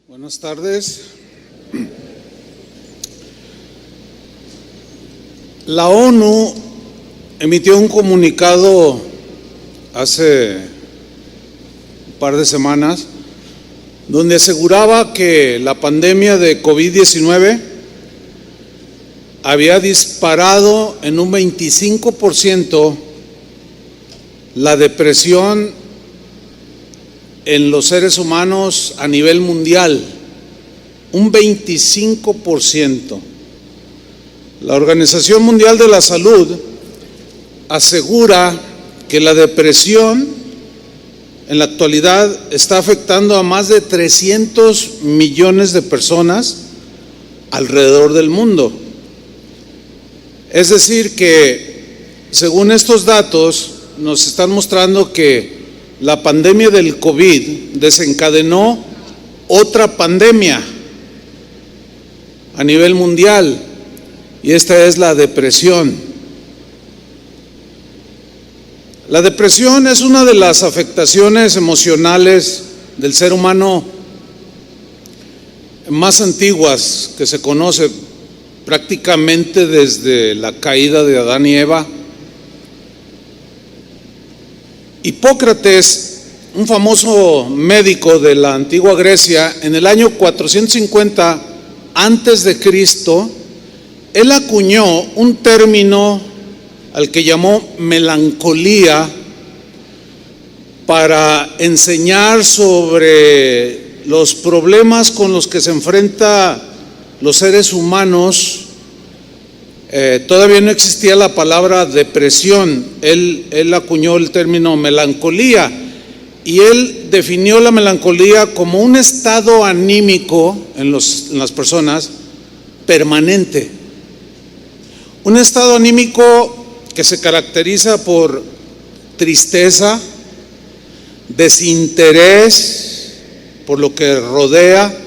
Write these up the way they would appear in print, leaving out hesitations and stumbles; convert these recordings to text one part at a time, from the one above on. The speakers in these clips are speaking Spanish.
Buenas tardes. La ONU emitió un comunicado hace un par de semanas donde aseguraba que la pandemia de COVID-19 había disparado en un 25% la depresión en los seres humanos a nivel mundial, un 25%. La Organización Mundial de la Salud asegura que la depresión en la actualidad está afectando a más de 300 millones de personas alrededor del mundo. Es decir que, según estos datos, nos están mostrando que la pandemia del COVID desencadenó otra pandemia a nivel mundial, y esta es la depresión. La depresión es una de las afectaciones emocionales del ser humano más antiguas que se conoce, prácticamente desde la caída de Adán y Eva. Hipócrates, un famoso médico de la antigua Grecia, en el año 450 antes de Cristo, él acuñó un término al que llamó melancolía para enseñar sobre los problemas con los que se enfrentan los seres humanos. Todavía no existía la palabra depresión. Él acuñó el término melancolía y él definió la melancolía como un estado anímico en las personas permanente, un estado anímico que se caracteriza por tristeza, desinterés por lo que rodea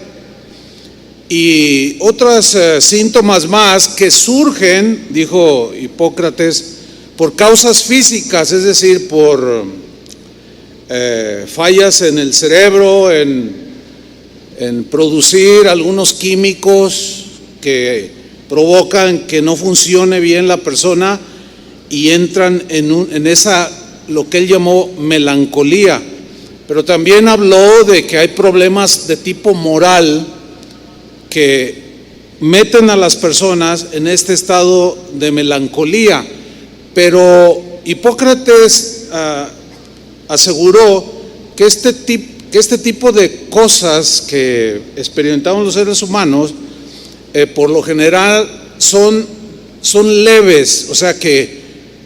y otros síntomas más que surgen, dijo Hipócrates, por causas físicas, es decir, por fallas en el cerebro, en producir algunos químicos que provocan que no funcione bien la persona y entran en esa, lo que él llamó melancolía. Pero también habló de que hay problemas de tipo moral que meten a las personas en este estado de melancolía. Pero Hipócrates aseguró que este tipo de cosas que experimentamos los seres humanos por lo general son leves, o sea que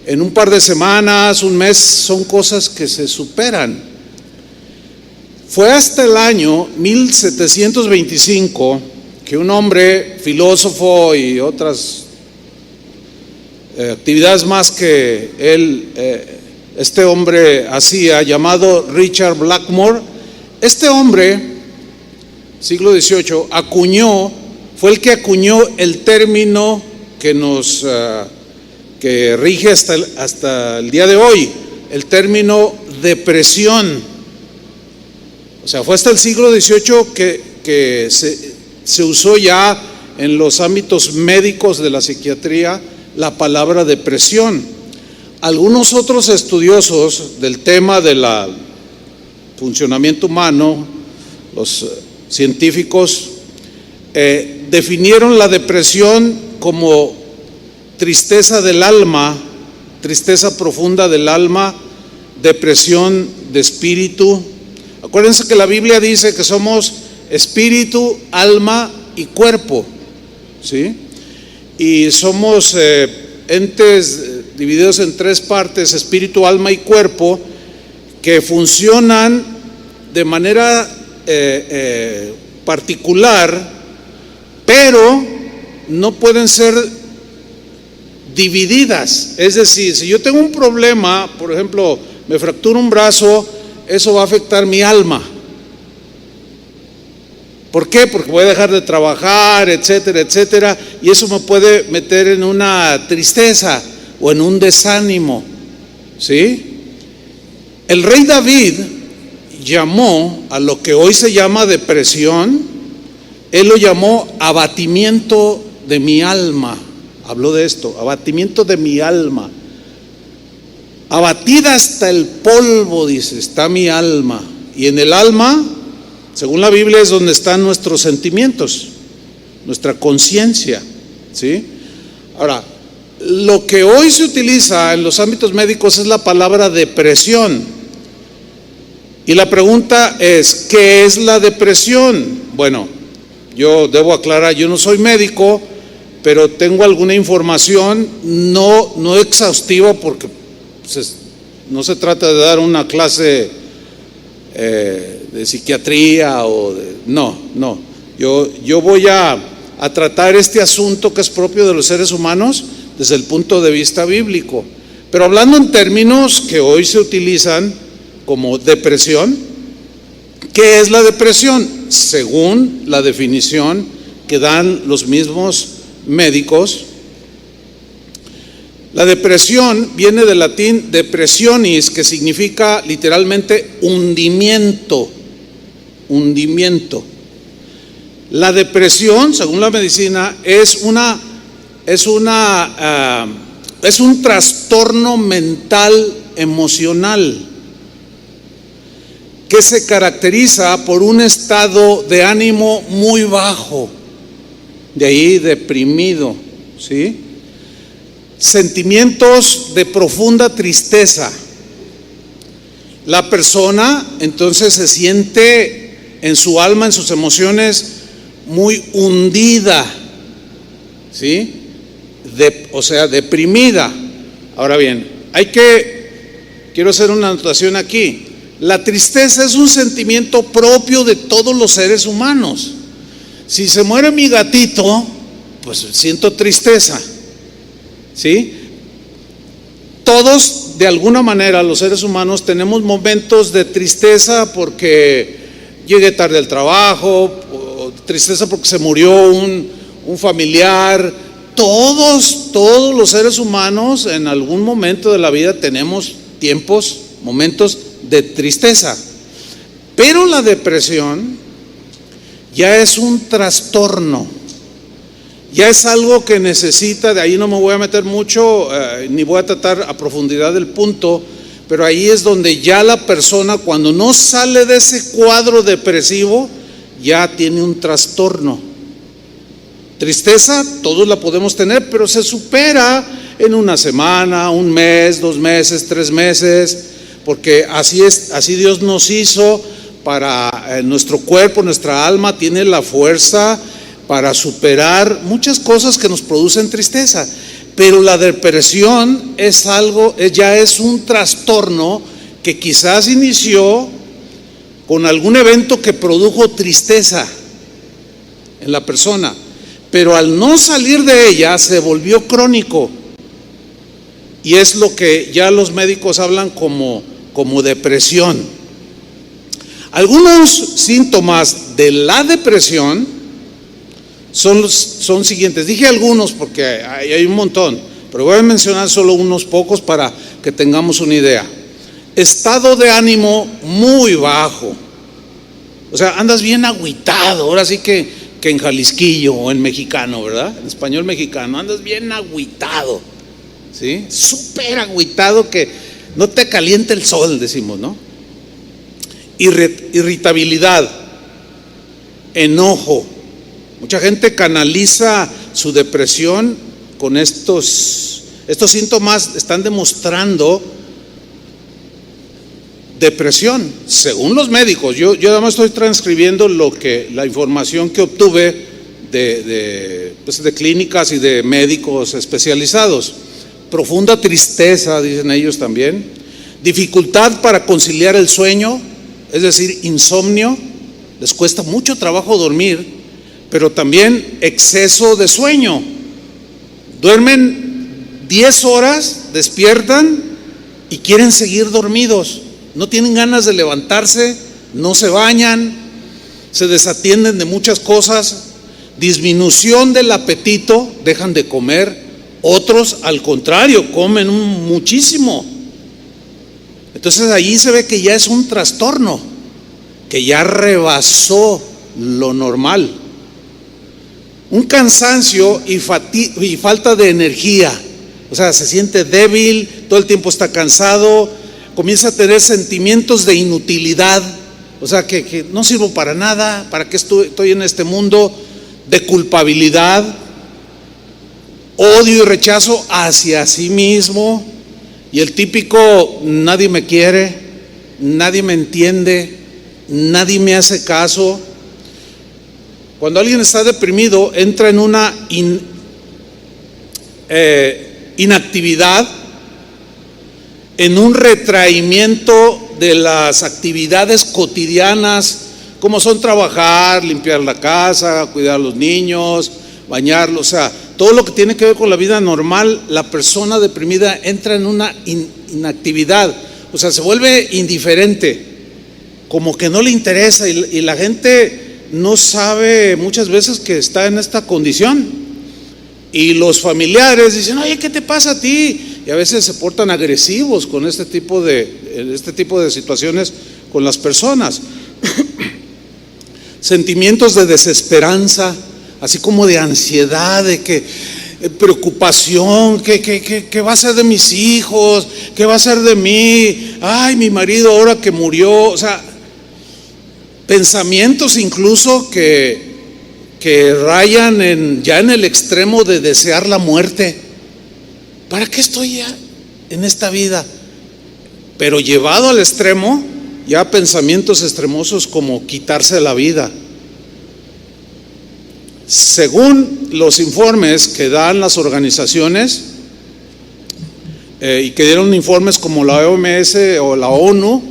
en un par de semanas, un mes, son cosas que se superan. Fue hasta el año 1725 que un hombre, filósofo y otras actividades más que él, este hombre hacía, llamado Richard Blackmore, este hombre, siglo XVIII, fue el que acuñó el término que rige hasta el día de hoy, el término depresión. O sea, fue hasta el siglo XVIII que se usó ya en los ámbitos médicos de la psiquiatría la palabra depresión. Algunos otros estudiosos del tema del funcionamiento humano, los científicos, definieron la depresión como tristeza del alma, tristeza profunda del alma, depresión de espíritu. Acuérdense que la Biblia dice que somos espíritu, alma y cuerpo, ¿sí? Y somos entes divididos en tres partes, espíritu, alma y cuerpo, que funcionan de manera particular, pero no pueden ser divididas. Es decir, si yo tengo un problema, por ejemplo, me fracturo un brazo, eso va a afectar mi alma. ¿Por qué? Porque voy a dejar de trabajar, etcétera, etcétera, y eso me puede meter en una tristeza o en un desánimo, ¿sí? El rey David llamó a lo que hoy se llama depresión Él lo llamó abatimiento de mi alma. Habló de esto, abatimiento de mi alma. Abatida hasta el polvo, dice, está mi alma. Y en el alma, según la Biblia, es donde están nuestros sentimientos, nuestra conciencia, ¿sí? Ahora, lo que hoy se utiliza en los ámbitos médicos es la palabra depresión. Y la pregunta es, ¿qué es la depresión? Bueno, yo debo aclarar, yo no soy médico, pero tengo alguna información no exhaustiva, porque pues, no se trata de dar una clase de psiquiatría o de, no. Yo voy a tratar este asunto que es propio de los seres humanos desde el punto de vista bíblico, pero hablando en términos que hoy se utilizan como depresión. ¿Qué es la depresión? Según la definición que dan los mismos médicos, la depresión viene del latín depressionis, que significa literalmente hundimiento. La depresión, según la medicina, es un trastorno mental emocional que se caracteriza por un estado de ánimo muy bajo, de ahí deprimido, ¿sí? Sentimientos de profunda tristeza. La persona entonces se siente en su alma, en sus emociones, muy hundida, ¿sí? O sea, deprimida. Ahora bien, quiero hacer una anotación aquí. La tristeza es un sentimiento propio de todos los seres humanos. Si se muere mi gatito, pues siento tristeza, ¿sí? Todos, de alguna manera, los seres humanos tenemos momentos de tristeza porque llegué tarde al trabajo, o tristeza porque se murió un familiar. Todos los seres humanos en algún momento de la vida tenemos momentos de tristeza. Pero la depresión ya es un trastorno, ya es algo que necesita, de ahí no me voy a meter mucho, ni voy a tratar a profundidad el punto, pero ahí es donde ya la persona, cuando no sale de ese cuadro depresivo, ya tiene un trastorno. Tristeza, todos la podemos tener, pero se supera en una semana, un mes, 2 meses, 3 meses, porque así es, así Dios nos hizo. Para nuestro cuerpo, nuestra alma tiene la fuerza para superar muchas cosas que nos producen tristeza. Pero la depresión ya es un trastorno que quizás inició con algún evento que produjo tristeza en la persona, pero al no salir de ella se volvió crónico, y es lo que ya los médicos hablan como depresión. Algunos síntomas de la depresión son siguientes. Dije algunos porque hay un montón, pero voy a mencionar solo unos pocos para que tengamos una idea. Estado de ánimo muy bajo. O sea, andas bien agüitado, ahora sí que en jalisquillo o en mexicano, ¿verdad? En español mexicano, andas bien agüitado, ¿sí? Súper agüitado, que no te calienta el sol, decimos, ¿no? Irritabilidad, enojo. Mucha gente canaliza su depresión con estos síntomas, están demostrando depresión, según los médicos. Yo además estoy transcribiendo la información que obtuve de clínicas y de médicos especializados. Profunda tristeza, dicen ellos también. Dificultad para conciliar el sueño, es decir, insomnio. Les cuesta mucho trabajo dormir, pero también exceso de sueño. Duermen 10 horas, despiertan y quieren seguir dormidos. No tienen ganas de levantarse, no se bañan, se desatienden de muchas cosas. Disminución del apetito, dejan de comer. Otros, al contrario, comen muchísimo. Entonces allí se ve que ya es un trastorno, que ya rebasó lo normal. un cansancio y falta de energía. O sea, se siente débil, todo el tiempo está cansado, comienza a tener sentimientos de inutilidad. O sea, que no sirvo para nada, ¿para qué estoy en este mundo? De culpabilidad, odio y rechazo hacia sí mismo. Y el típico: nadie me quiere, nadie me entiende, nadie me hace caso. Cuando alguien está deprimido, entra en una inactividad, en un retraimiento de las actividades cotidianas, como son trabajar, limpiar la casa, cuidar a los niños, bañarlos. O sea, todo lo que tiene que ver con la vida normal, la persona deprimida entra en una inactividad. O sea, se vuelve indiferente, como que no le interesa, y la gente no sabe muchas veces que está en esta condición. Y los familiares dicen: oye, ¿qué te pasa a ti? Y a veces se portan agresivos con este tipo de situaciones con las personas. Sentimientos de desesperanza, así como de ansiedad, de que preocupación, ¿qué va a ser de mis hijos? ¿Qué va a ser de mí? Ay, mi marido ahora que murió. O sea, pensamientos incluso que rayan ya en el extremo de desear la muerte. ¿Para qué estoy ya en esta vida? Pero llevado al extremo, ya pensamientos extremosos como quitarse la vida. Según los informes que dan las organizaciones, y que dieron informes como la OMS o la ONU,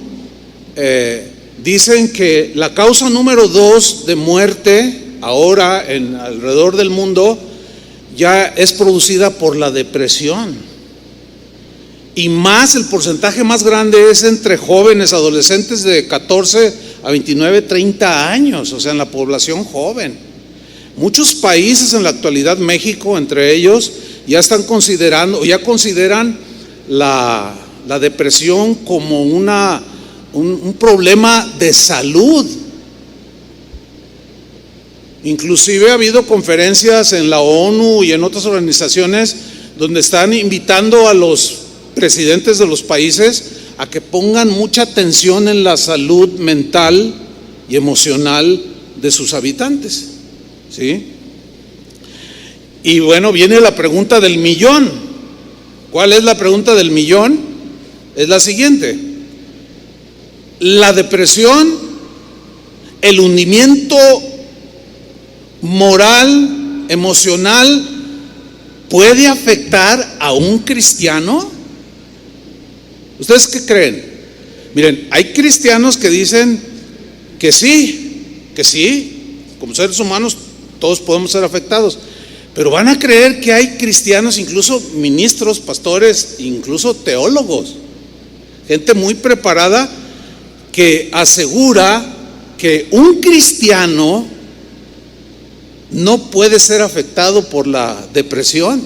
dicen que la causa número 2 de muerte ahora alrededor del mundo ya es producida por la depresión. Y más, el porcentaje más grande es entre jóvenes, adolescentes de 14 a 29, 30 años, o sea, en la población joven. Muchos países en la actualidad, México entre ellos, ya consideran la depresión como un problema de salud. Inclusive ha habido conferencias en la ONU y en otras organizaciones donde están invitando a los presidentes de los países a que pongan mucha atención en la salud mental y emocional de sus habitantes, ¿sí? Y bueno, viene la pregunta del millón. ¿Cuál es la pregunta del millón? Es la siguiente: la depresión, el hundimiento moral, emocional, ¿puede afectar a un cristiano? ¿Ustedes qué creen? Miren, hay cristianos que dicen que sí, como seres humanos todos podemos ser afectados, pero van a creer que hay cristianos, incluso ministros, pastores, incluso teólogos, gente muy preparada, que asegura que un cristiano no puede ser afectado por la depresión.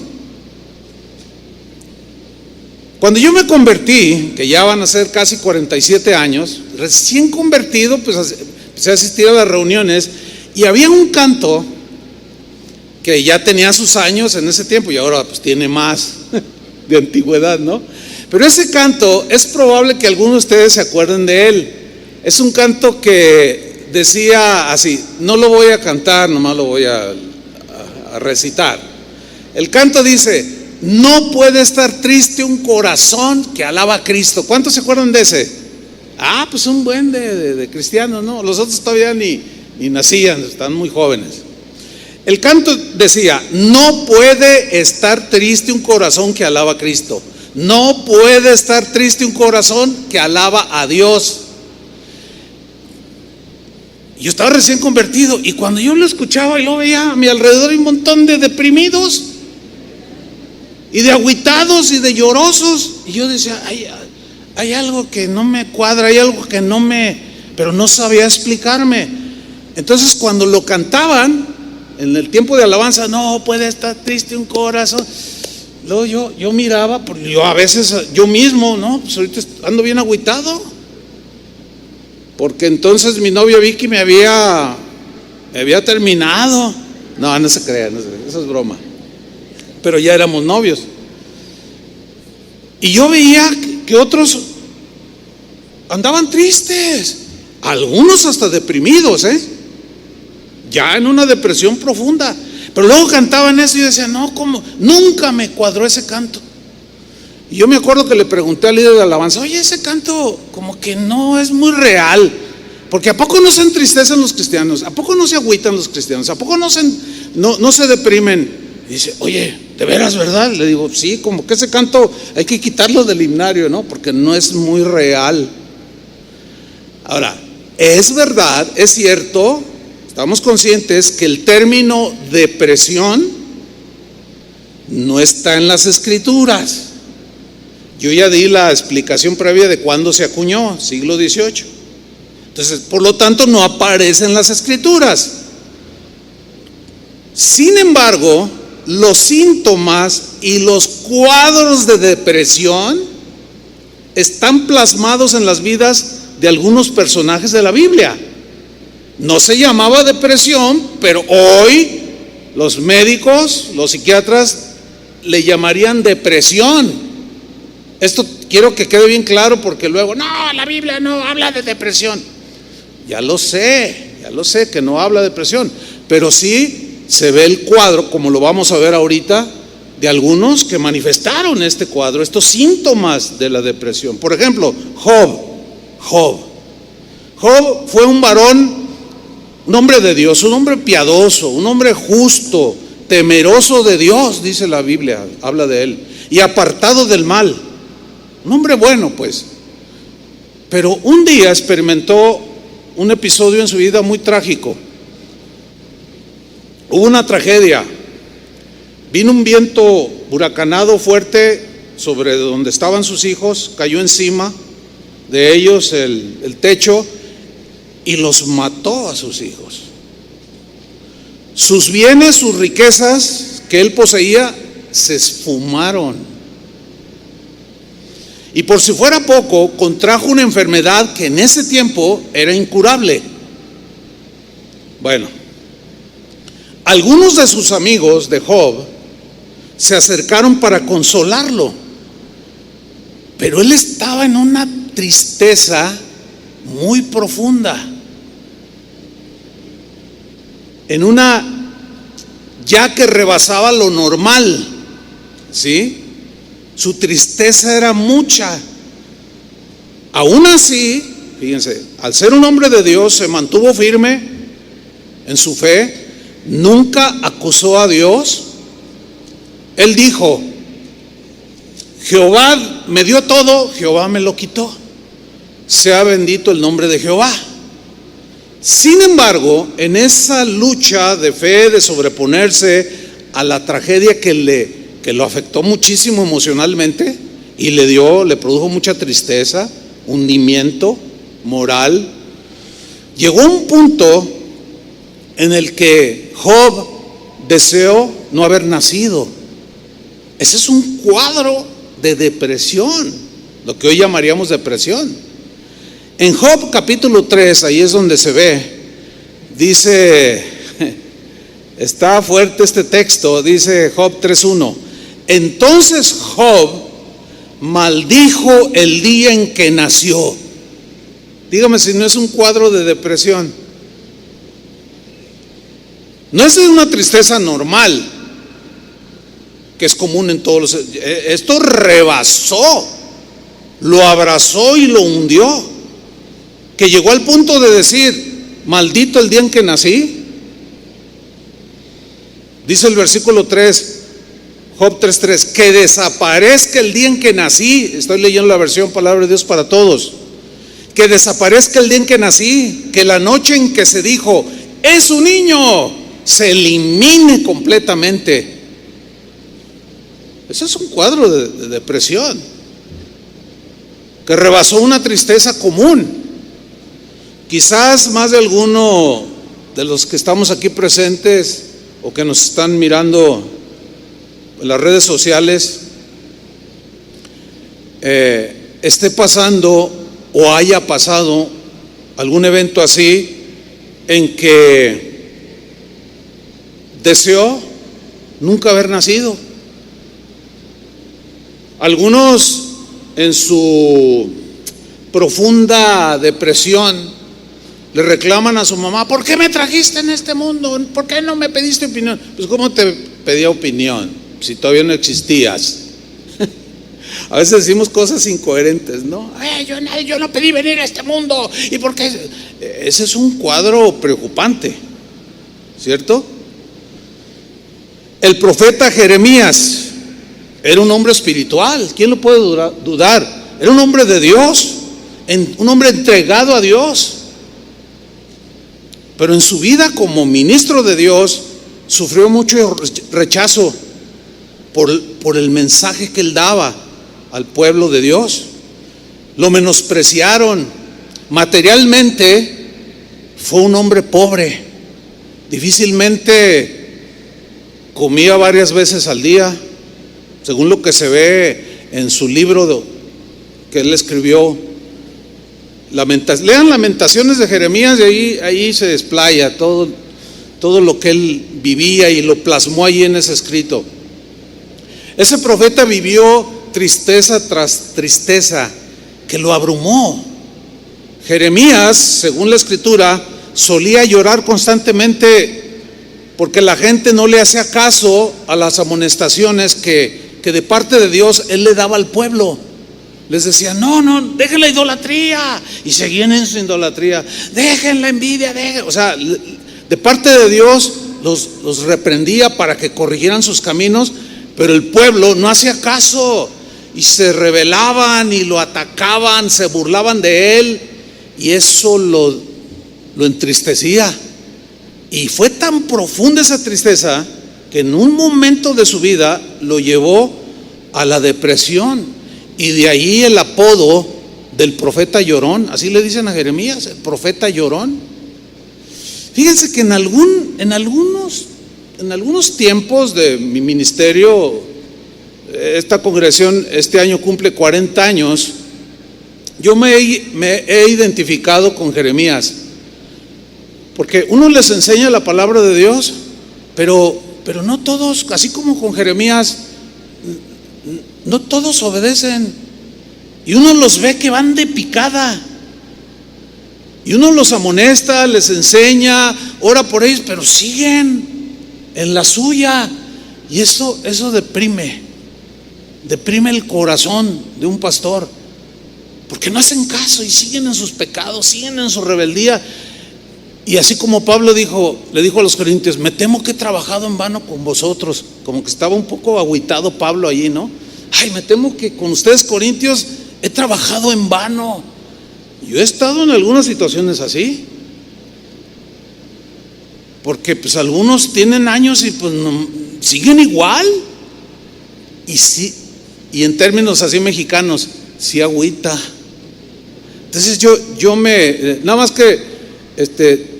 Cuando yo me convertí, que ya van a ser casi 47 años, recién convertido, pues empecé a asistir a las reuniones, y había un canto que ya tenía sus años en ese tiempo y ahora pues tiene más de antigüedad, ¿no? Pero ese canto es probable que algunos de ustedes se acuerden de él. Es un canto que decía así, no lo voy a cantar, nomás lo voy a recitar. El canto dice: no puede estar triste un corazón que alaba a Cristo. ¿Cuántos se acuerdan de ese? Pues un buen de cristianos, ¿no? Los otros todavía ni nacían, están muy jóvenes. El canto decía: no puede estar triste un corazón que alaba a Cristo. No puede estar triste un corazón que alaba a Dios. Yo estaba recién convertido y cuando yo lo escuchaba y lo veía a mi alrededor, hay un montón de deprimidos y de agüitados y de llorosos, y yo decía: hay algo que no me cuadra, hay algo que pero no sabía explicarme. Entonces cuando lo cantaban en el tiempo de alabanza, no puede estar triste un corazón, luego yo miraba, porque yo a veces yo mismo, no, pues ahorita ando bien agüitado, porque entonces mi novia Vicky me había terminado, No, no se crea, eso es broma. Pero ya éramos novios. Y yo veía que otros andaban tristes, algunos hasta deprimidos, ya en una depresión profunda. Pero luego cantaban eso y yo decía, no, ¿cómo? Nunca me cuadró ese canto. Y yo me acuerdo que le pregunté al líder de alabanza, oye, ese canto como que no es muy real, porque ¿a poco no se entristecen los cristianos? ¿A poco no se agüitan los cristianos? ¿A poco no se deprimen? Y dice, oye, ¿de veras, verdad? Le digo, sí, como que ese canto hay que quitarlo del himnario, ¿no? Porque no es muy real. Ahora, es verdad, es cierto, estamos conscientes que el término depresión no está en las escrituras. Yo ya di la explicación previa de cuándo se acuñó, siglo XVIII. Entonces, por lo tanto, no aparece en las escrituras. Sin embargo, los síntomas y los cuadros de depresión están plasmados en las vidas de algunos personajes de la Biblia. No se llamaba depresión, pero hoy los médicos, los psiquiatras le llamarían depresión. Esto quiero que quede bien claro, porque luego, no, la Biblia no habla de depresión. Ya lo sé que no habla de depresión, pero sí se ve el cuadro, como lo vamos a ver ahorita, de algunos que manifestaron este cuadro, estos síntomas de la depresión. Por ejemplo, Job fue un varón, un hombre de Dios, un hombre piadoso, un hombre justo, temeroso de Dios, dice la Biblia, habla de él, y apartado del mal. Un hombre bueno, pues. Pero un día experimentó un episodio en su vida muy trágico. Hubo una tragedia. Vino un viento huracanado fuerte sobre donde estaban sus hijos, cayó encima de ellos el techo y los mató a sus hijos. Sus bienes, sus riquezas que él poseía se esfumaron. Y por si fuera poco, contrajo una enfermedad que en ese tiempo era incurable. Bueno, algunos de sus amigos de Job se acercaron para consolarlo, pero él estaba en una tristeza muy profunda, en una ya que rebasaba lo normal, ¿sí? Su tristeza era mucha. Aún así, fíjense, al ser un hombre de Dios, se mantuvo firme en su fe, nunca acusó a Dios. Él dijo, Jehová me dio todo, Jehová me lo quitó. Sea bendito el nombre de Jehová. Sin embargo, en esa lucha de fe, de sobreponerse a la tragedia que lo afectó muchísimo emocionalmente y le produjo mucha tristeza, hundimiento moral, llegó a un punto en el que Job deseó no haber nacido. Ese es un cuadro de depresión, lo que hoy llamaríamos depresión. En Job capítulo 3, ahí es donde se ve, dice, está fuerte este texto, dice Job 3:1. Entonces Job maldijo el día en que nació. Dígame si no es un cuadro de depresión. No es de una tristeza normal, que es común en todos los. Esto rebasó, lo abrazó y lo hundió, que llegó al punto de decir, maldito el día en que nací. Dice el versículo 3, Job 3:3, que desaparezca el día en que nací. Estoy leyendo la versión Palabra de Dios para Todos. Que desaparezca el día en que nací, que la noche en que se dijo, es un niño, se elimine completamente. Ese es un cuadro de depresión que rebasó una tristeza común. Quizás más de alguno de los que estamos aquí presentes o que nos están mirando en las redes sociales esté pasando o haya pasado algún evento así en que deseó nunca haber nacido. Algunos, en su profunda depresión, le reclaman a su mamá: ¿por qué me trajiste en este mundo? ¿Por qué no me pediste opinión? Pues ¿cómo te pedía opinión si todavía no existías? A veces decimos cosas incoherentes, ¿no? Yo no pedí venir a este mundo. ¿Y por qué? Ese es un cuadro preocupante, ¿cierto? El profeta Jeremías era un hombre espiritual. ¿Quién lo puede dudar? Era un hombre de Dios, un hombre entregado a Dios. Pero en su vida como ministro de Dios sufrió mucho rechazo por el mensaje que él daba al pueblo de Dios. Lo menospreciaron. Materialmente fue un hombre pobre. Difícilmente comía varias veces al día, según lo que se ve en su libro que él escribió. Lean Lamentaciones de Jeremías, y ahí se desplaya todo lo que él vivía y lo plasmó ahí en ese escrito. Ese profeta vivió tristeza tras tristeza que lo abrumó. Jeremías, según la escritura, solía llorar constantemente porque la gente no le hacía caso a las amonestaciones que de parte de Dios él le daba al pueblo. Les decía: no, dejen la idolatría, y seguían en su idolatría. Dejen la envidia, o sea, de parte de Dios los reprendía para que corrigieran sus caminos, pero el pueblo no hacía caso y se rebelaban y lo atacaban, se burlaban de él, y eso lo entristecía. Y fue tan profunda esa tristeza que en un momento de su vida lo llevó a la depresión. Y de ahí el apodo del profeta llorón. Así le dicen a Jeremías, el profeta llorón. Fíjense que en algunos tiempos de mi ministerio, esta congregación este año cumple 40 años, yo me he identificado con Jeremías, porque uno les enseña la palabra de Dios, pero no todos, así como con Jeremías, no todos obedecen, y uno los ve que van de picada, y uno los amonesta, les enseña, ora por ellos, pero siguen en la suya, y eso deprime el corazón de un pastor, porque no hacen caso y siguen en sus pecados, siguen en su rebeldía. Y así como Pablo le dijo a los corintios: me temo que he trabajado en vano con vosotros. Como que estaba un poco agüitado Pablo allí, ¿no? Me temo que con ustedes, corintios, he trabajado en vano. Yo he estado en algunas situaciones así, porque pues algunos tienen años y pues siguen igual. Y sí, y en términos así mexicanos, sí agüita. Entonces yo nada más que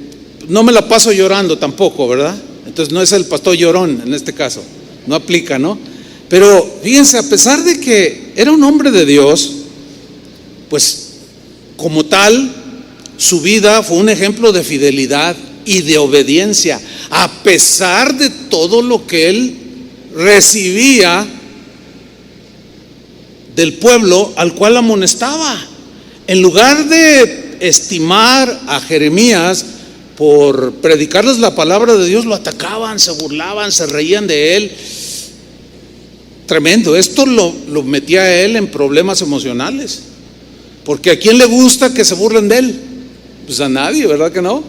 no me la paso llorando tampoco, ¿verdad? Entonces no es el pastor llorón en este caso, no aplica, ¿no? Pero fíjense, a pesar de que era un hombre de Dios, pues como tal, su vida fue un ejemplo de fidelidad y de obediencia, a pesar de todo lo que él recibía del pueblo al cual amonestaba. En lugar de estimar a Jeremías por predicarles la palabra de Dios, lo atacaban, se burlaban, se reían de él. Tremendo. Esto lo metía a él en problemas emocionales, porque ¿a quién le gusta que se burlen de él? Pues a nadie, ¿verdad que no?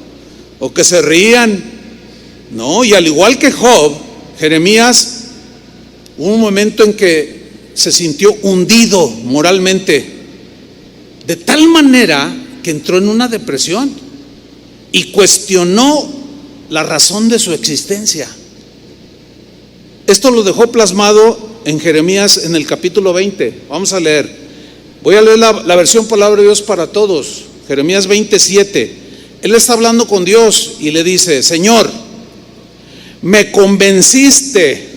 O que se rían, no. Y al igual que Job, Jeremías, hubo un momento en que se sintió hundido moralmente, de tal manera que entró en una depresión y cuestionó la razón de su existencia. Esto lo dejó plasmado en Jeremías en el capítulo 20. Vamos a leer. Voy a leer la versión Palabra de Dios para Todos. Jeremías 27. Él está hablando con Dios y le dice: Señor, me convenciste.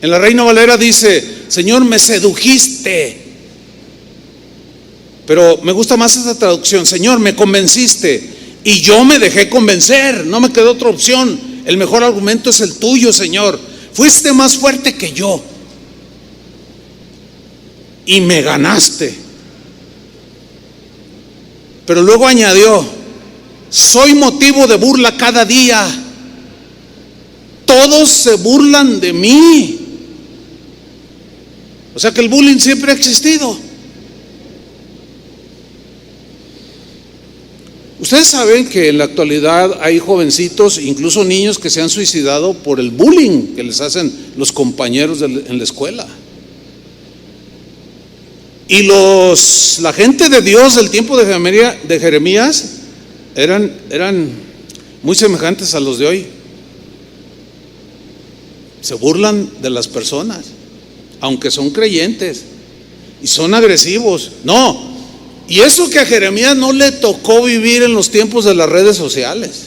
En la Reina Valera dice: Señor, me sedujiste. Pero me gusta más esta traducción: Señor, me convenciste y yo me dejé convencer. No me quedó otra opción. el mejor argumento es el tuyo, Señor. Fuiste más fuerte que yo y me ganaste. Pero luego añadió: soy motivo de burla cada día. Todos se burlan de mí. O sea que el bullying siempre ha existido. Ustedes saben que en la actualidad hay jovencitos, incluso niños, que se han suicidado por el bullying que les hacen los compañeros en la escuela. Y la gente de Dios del tiempo de Jeremías eran muy semejantes a los de hoy. Se burlan de las personas, aunque son creyentes, y son agresivos. No, y eso que a Jeremías no le tocó vivir en los tiempos de las redes sociales.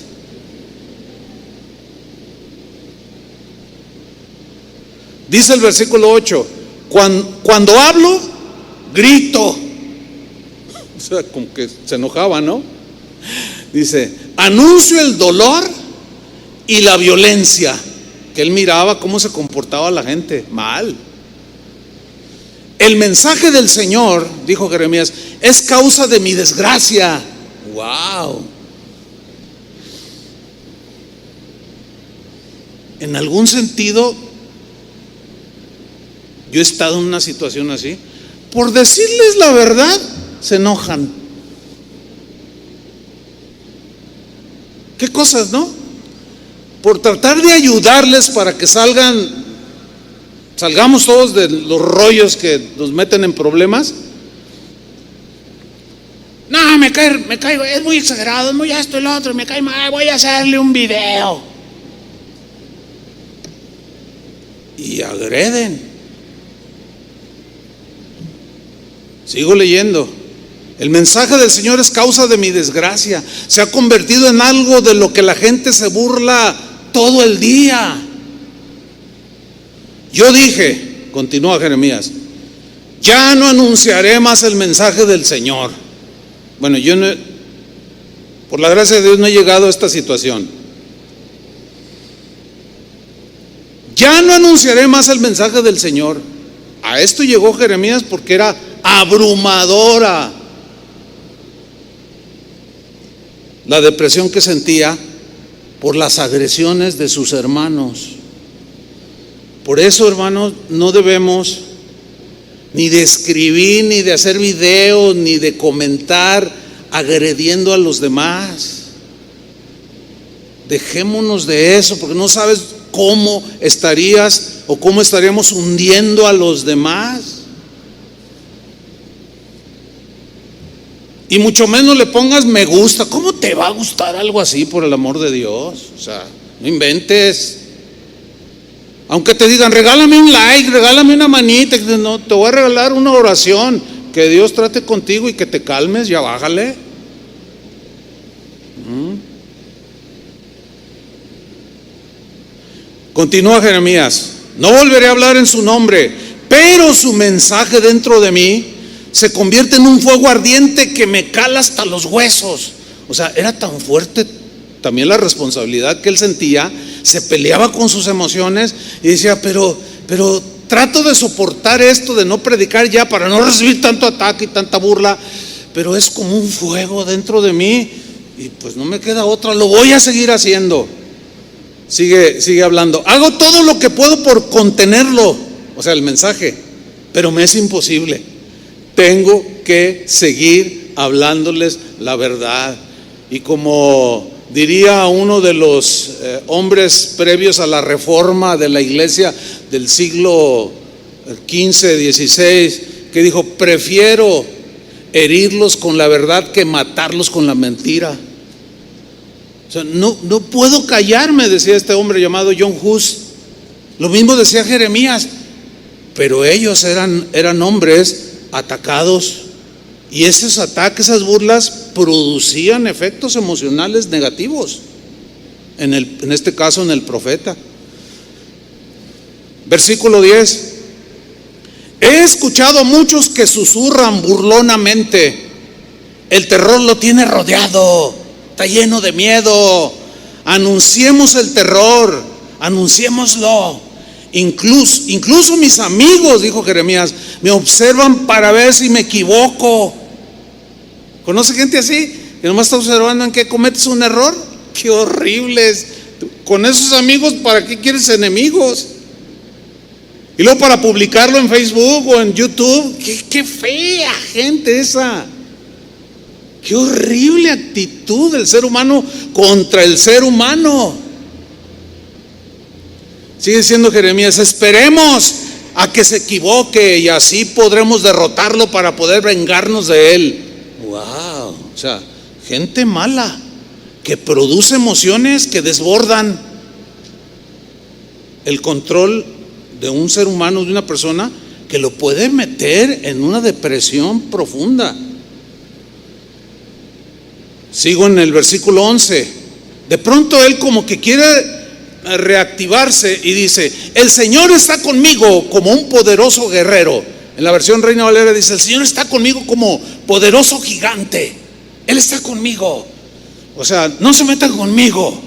Dice el versículo 8: cuando hablo, grito. O sea, como que se enojaba, ¿no? Dice: anuncio el dolor y la violencia. Que él miraba cómo se comportaba la gente mal. El mensaje del Señor, dijo Jeremías, es causa de mi desgracia. Wow. En algún sentido, yo he estado en una situación así. Por decirles la verdad, se enojan. ¿Qué cosas, no? Por tratar de ayudarles para que salgamos todos de los rollos que nos meten en problemas. No, me cae, es muy exagerado, es muy esto y lo otro, me cae mal, voy a hacerle un video. Y agreden. Sigo leyendo. El mensaje del Señor es causa de mi desgracia. Se ha convertido en algo de lo que la gente se burla todo el día. Yo dije, continúa Jeremías, ya no anunciaré más el mensaje del Señor. Bueno, yo no, por la gracia de Dios, no he llegado a esta situación. Ya no anunciaré más el mensaje del Señor. A esto llegó Jeremías porque era abrumadora la depresión que sentía por las agresiones de sus hermanos. Por eso, hermanos, no debemos ni de escribir, ni de hacer videos, ni de comentar agrediendo a los demás. Dejémonos de eso, porque no sabes cómo estarías o cómo estaríamos hundiendo a los demás. Y mucho menos le pongas me gusta. ¿Cómo te va a gustar algo así, por el amor de Dios? O sea, no inventes. Aunque te digan regálame un like, regálame una manita, no, te voy a regalar una oración. Que Dios trate contigo y que te calmes, ya bájale. Continúa Jeremías: no volveré a hablar en su nombre, pero su mensaje dentro de mí se convierte en un fuego ardiente que me cala hasta los huesos. O sea, era tan fuerte también la responsabilidad que él sentía. Se peleaba con sus emociones y decía, pero trato de soportar esto, de no predicar ya para no recibir tanto ataque y tanta burla, pero es como un fuego dentro de mí y pues no me queda otra, lo voy a seguir haciendo. Sigue hablando: hago todo lo que puedo por contenerlo, o sea, el mensaje, pero me es imposible. Tengo que seguir hablándoles la verdad. Y como diría uno de los hombres previos a la reforma de la iglesia del siglo XV, XVI, que dijo: prefiero herirlos con la verdad que matarlos con la mentira. O sea, no puedo callarme, decía este hombre llamado John Hus. Lo mismo decía Jeremías, pero ellos eran hombres atacados, y esos ataques, esas burlas producían efectos emocionales negativos, en este caso en el profeta. Versículo 10: he escuchado a muchos que susurran burlonamente, el terror lo tiene rodeado, está lleno de miedo, Anunciemos el terror, anunciémoslo. Incluso mis amigos, dijo Jeremías, me observan para ver si me equivoco. ¿Conoce gente así? Que nomás está observando en qué cometes un error. ¡Qué horribles! Con esos amigos, ¿para qué quieres enemigos? Y luego para publicarlo en Facebook o en YouTube. ¡Qué fea gente esa! ¡Qué horrible actitud del ser humano contra el ser humano! Sigue diciendo Jeremías, esperemos a que se equivoque y así podremos derrotarlo para poder vengarnos de él. ¡Wow! O sea, gente mala que produce emociones que desbordan el control de un ser humano, de una persona, que lo puede meter en una depresión profunda. Sigo en el versículo 11. De pronto él como que quiere reactivarse y dice, el Señor está conmigo como un poderoso guerrero. En la versión Reina Valera dice, el Señor está conmigo como poderoso gigante. Él está conmigo. O sea, no se metan conmigo,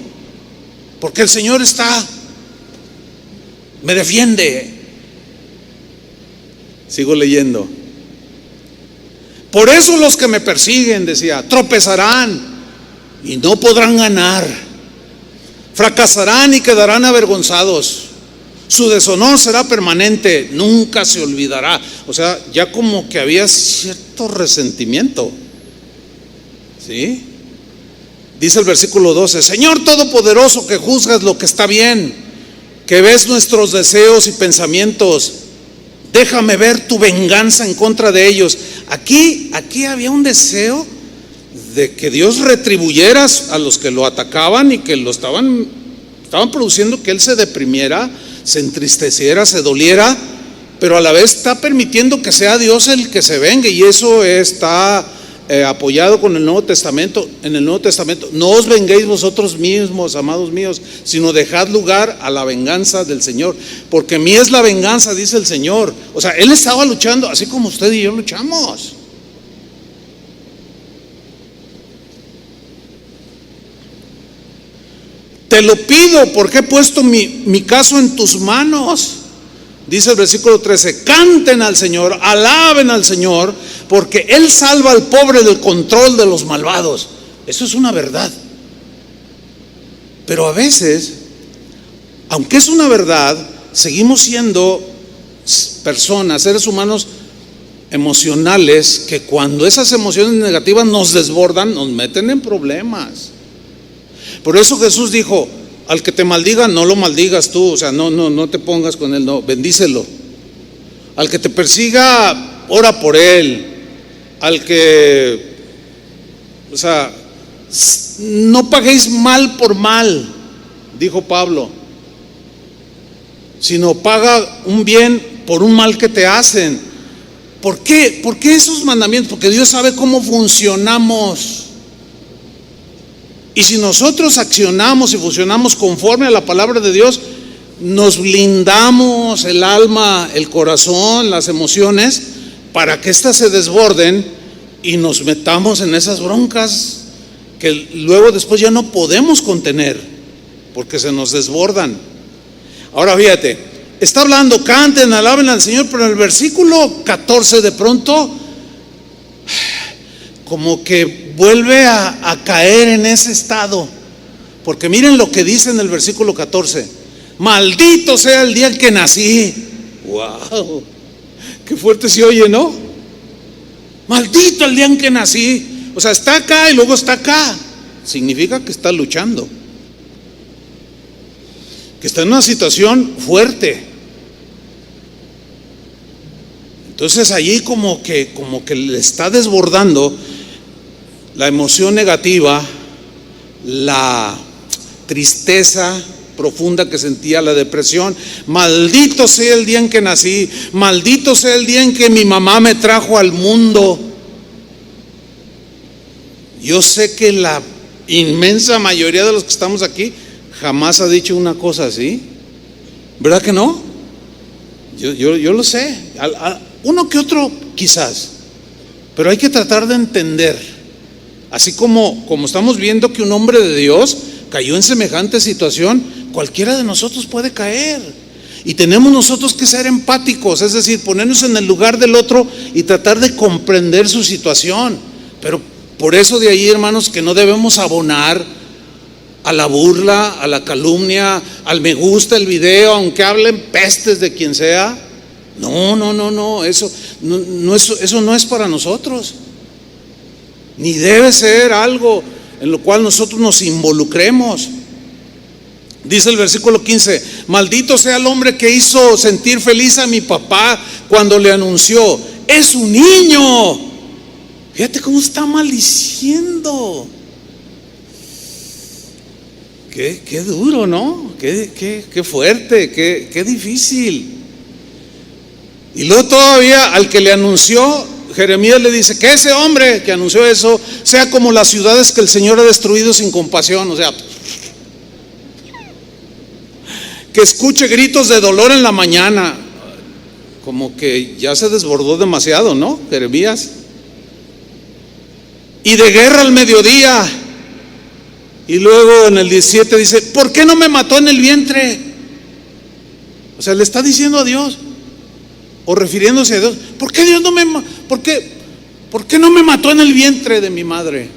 porque el Señor me defiende. Sigo leyendo. Por eso los que me persiguen, decía, tropezarán y no podrán ganar. Fracasarán y quedarán avergonzados. Su deshonor será permanente, nunca se olvidará. O sea, ya como que había cierto resentimiento. ¿Sí? Dice el versículo 12, Señor Todopoderoso, que juzgas lo que está bien, que ves nuestros deseos y pensamientos, déjame ver tu venganza en contra de ellos. Aquí había un deseo de que Dios retribuyera a los que lo atacaban y que lo estaban produciendo que él se deprimiera, se entristeciera, se doliera, pero a la vez está permitiendo que sea Dios el que se vengue, y eso está apoyado con el Nuevo Testamento. En el Nuevo Testamento, no os venguéis vosotros mismos, amados míos, sino dejad lugar a la venganza del Señor, porque mía es la venganza, dice el Señor. O sea, él estaba luchando así como usted y yo luchamos. Te lo pido porque he puesto mi caso en tus manos. Dice el versículo 13, canten al Señor, alaben al Señor, porque Él salva al pobre del control de los malvados. Eso es una verdad. Pero a veces, aunque es una verdad, seguimos siendo personas, seres humanos emocionales, que cuando esas emociones negativas nos desbordan, nos meten en problemas. Por eso Jesús dijo, al que te maldiga, no lo maldigas tú, o sea, no te pongas con él, no, bendícelo. Al que te persiga, ora por él. Al que, o sea, no paguéis mal por mal, dijo Pablo, sino paga un bien por un mal que te hacen. ¿Por qué? ¿Por qué esos mandamientos? Porque Dios sabe cómo funcionamos. Y si nosotros accionamos y funcionamos conforme a la palabra de Dios, nos blindamos el alma, el corazón, las emociones, para que éstas se desborden y nos metamos en esas broncas que luego después ya no podemos contener, porque se nos desbordan. Ahora fíjate, está hablando, canten, alaben al Señor, pero en el versículo 14 de pronto como que vuelve a caer en ese estado, porque miren lo que dice en el versículo 14: maldito sea el día en que nací. Wow, qué fuerte se oye, ¿no? Maldito el día en que nací. O sea, está acá y luego está acá. Significa que está luchando, que está en una situación fuerte. Entonces allí como que le está desbordando la emoción negativa, la tristeza profunda que sentía, la depresión. Maldito sea el día en que nací, maldito sea el día en que mi mamá me trajo al mundo. Yo sé que la inmensa mayoría de los que estamos aquí jamás ha dicho una cosa así, ¿verdad que no? Yo lo sé, uno que otro quizás, pero hay que tratar de entender. Así como estamos viendo que un hombre de Dios cayó en semejante situación, cualquiera de nosotros puede caer. Y tenemos nosotros que ser empáticos, es decir, ponernos en el lugar del otro y tratar de comprender su situación. Pero por eso de ahí, hermanos, que no debemos abonar a la burla, a la calumnia, al me gusta el video, aunque hablen pestes de quien sea. No, eso no es para nosotros. Ni debe ser algo en lo cual nosotros nos involucremos. Dice el versículo 15: maldito sea el hombre que hizo sentir feliz a mi papá cuando le anunció, es un niño. Fíjate cómo está maldiciendo. Qué duro, ¿no? Qué fuerte, qué difícil. Y luego todavía al que le anunció, Jeremías le dice que ese hombre que anunció eso sea como las ciudades que el Señor ha destruido sin compasión. O sea, que escuche gritos de dolor en la mañana. Como que ya se desbordó demasiado, ¿no, Jeremías? Y de guerra al mediodía. Y luego en el 17 dice, ¿por qué no me mató en el vientre? O sea, le está diciendo a Dios, o refiriéndose a Dios, ¿por qué Dios por qué no me mató en el vientre de mi madre?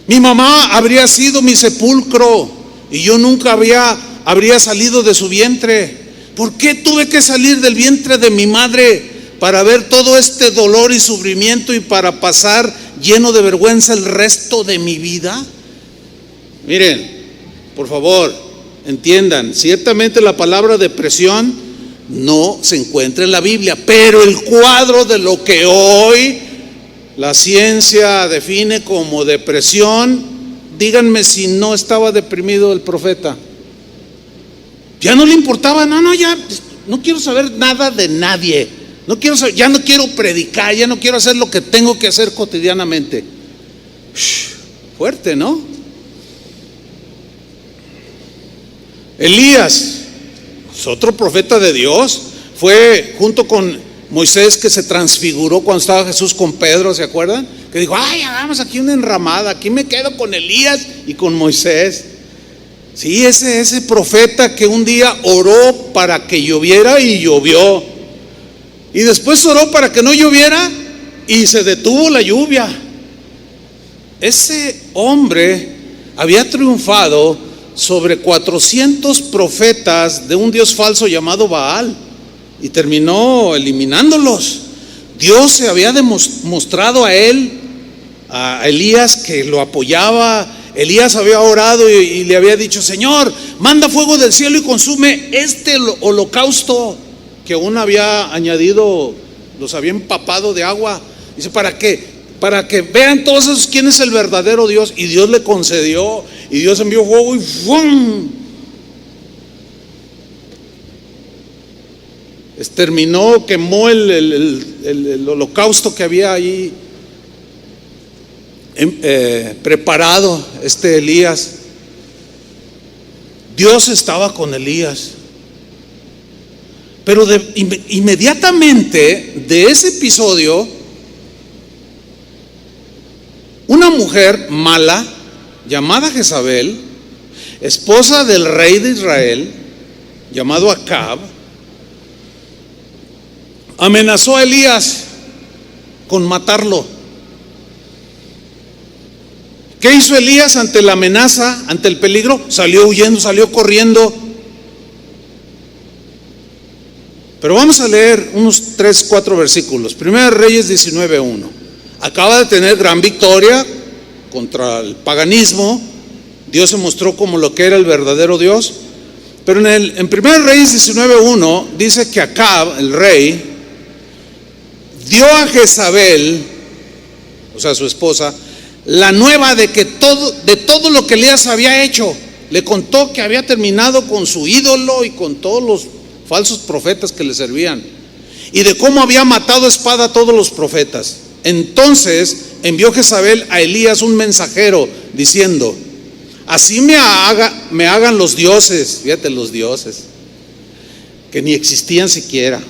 Mi mamá habría sido mi sepulcro y yo nunca habría salido de su vientre. ¿Por qué tuve que salir del vientre de mi madre para ver todo este dolor y sufrimiento y para pasar lleno de vergüenza el resto de mi vida? Miren, por favor, entiendan, ciertamente la palabra depresión no se encuentra en la Biblia, pero el cuadro de lo que hoy la ciencia define como depresión, díganme si no estaba deprimido el profeta. Ya no le importaba, ya no quiero saber nada de nadie. Ya no quiero predicar, ya no quiero hacer lo que tengo que hacer cotidianamente. Fuerte, ¿no? Elías, otro profeta de Dios, fue junto con Moisés que se transfiguró cuando estaba Jesús con Pedro, ¿se acuerdan? Que dijo, hagamos aquí una enramada, aquí me quedo con Elías y con Moisés. Sí, ese profeta que un día oró para que lloviera y llovió. Y después oró para que no lloviera y se detuvo la lluvia. Ese hombre había triunfado sobre 400 profetas de un dios falso llamado Baal y terminó eliminándolos. Dios se había demostrado a él, a Elías, que lo apoyaba. Elías había orado y le había dicho, Señor, manda fuego del cielo y consume este holocausto que aún había añadido, los había empapado de agua. Dice, ¿para qué? Para que vean todos esos quién es el verdadero Dios. Y Dios le concedió, y Dios envió fuego y ¡fum! Exterminó, quemó el holocausto que había ahí preparado Elías. Dios estaba con Elías. Pero inmediatamente de ese episodio, una mujer mala llamada Jezabel, esposa del rey de Israel llamado Acab, amenazó a Elías con matarlo. ¿Qué hizo Elías ante la amenaza, ante el peligro? Salió huyendo, salió corriendo. Pero vamos a leer unos 3-4 versículos. Primera Reyes 19:1. Acaba de tener gran victoria contra el paganismo. Dios se mostró como lo que era el verdadero Dios. Pero en Primera Reyes 19:1 dice que Acab, el rey, dio a Jezabel, o sea, su esposa, la nueva de todo lo que Elías había hecho. Le contó que había terminado con su ídolo y con todos los falsos profetas que le servían, y de cómo había matado a espada a todos los profetas. Entonces envió Jezabel a Elías un mensajero diciendo, así me hagan los dioses, fíjate, los dioses que ni existían siquiera.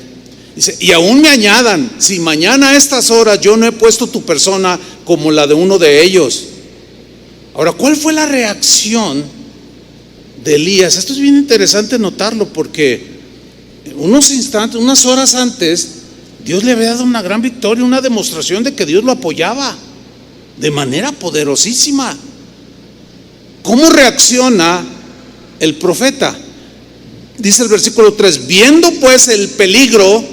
Dice, y aún me añadan, si mañana a estas horas yo no he puesto tu persona como la de uno de ellos. Ahora, ¿cuál fue la reacción de Elías? Esto es bien interesante notarlo, porque unos instantes, unas horas antes, Dios le había dado una gran victoria, una demostración de que Dios lo apoyaba de manera poderosísima. ¿Cómo reacciona el profeta? Dice el versículo 3, viendo pues el peligro.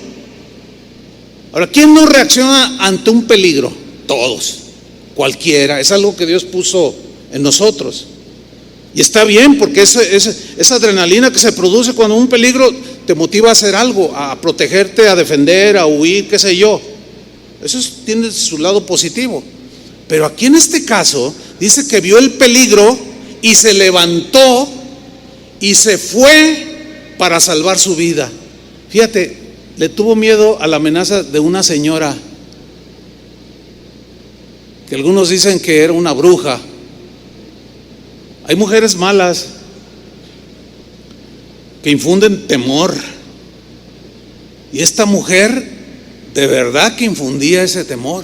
Ahora, ¿quién no reacciona ante un peligro? Todos, cualquiera. Es algo que Dios puso en nosotros. Y está bien, porque esa adrenalina que se produce cuando un peligro te motiva a hacer algo, a protegerte, a defender, a huir, qué sé yo. Eso tiene su lado positivo. Pero aquí en este caso dice que vio el peligro y se levantó y se fue para salvar su vida. Fíjate, le tuvo miedo a la amenaza de una señora que algunos dicen que era una bruja. Hay mujeres malas que infunden temor, y esta mujer de verdad que infundía ese temor,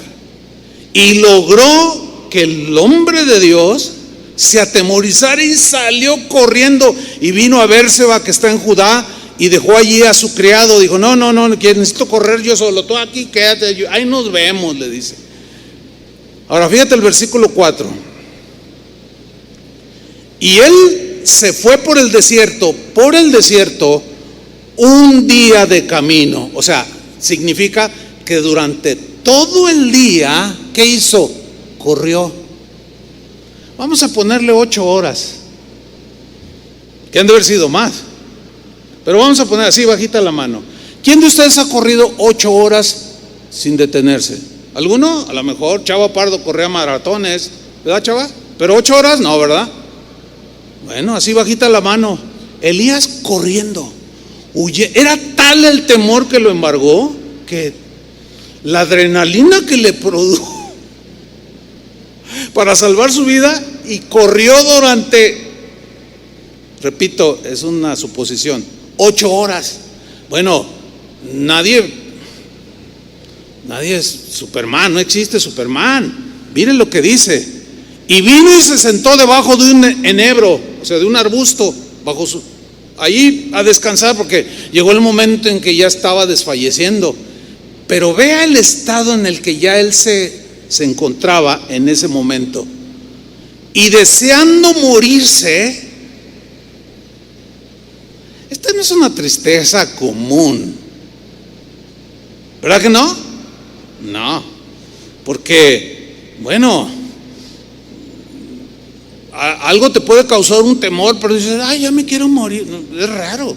y logró que el hombre de Dios se atemorizara y salió corriendo y vino a Bérseba, que está en Judá, y dejó allí a su criado. Dijo: no, que necesito correr yo solo, tú aquí quédate, ahí nos vemos, le dice. Ahora fíjate el versículo 4. Y él se fue por el desierto un día de camino. O sea, significa que durante todo el día, ¿qué hizo? Corrió. Vamos a ponerle 8 horas, que han de haber sido más, pero vamos a poner así bajita la mano. ¿Quién de ustedes ha corrido 8 horas sin detenerse? ¿Alguno? A lo mejor Chava Pardo corría maratones, ¿verdad, Chava? Pero 8 horas no, ¿verdad? Bueno, así bajita la mano. Elías corriendo, era tal el temor que lo embargó, que la adrenalina que le produjo para salvar su vida, y corrió durante, repito, es una suposición, 8 horas. Bueno, nadie es Superman, no existe Superman. Miren lo que dice: y vino y se sentó debajo de un enebro, o sea, de un arbusto, allí a descansar, porque llegó el momento en que ya estaba desfalleciendo. Pero vea el estado en el que ya él se encontraba en ese momento. Y deseando morirse. Esta no es una tristeza común, ¿verdad que no? No, porque, bueno, algo te puede causar un temor, pero dices: ay, ya me quiero morir. No, es raro.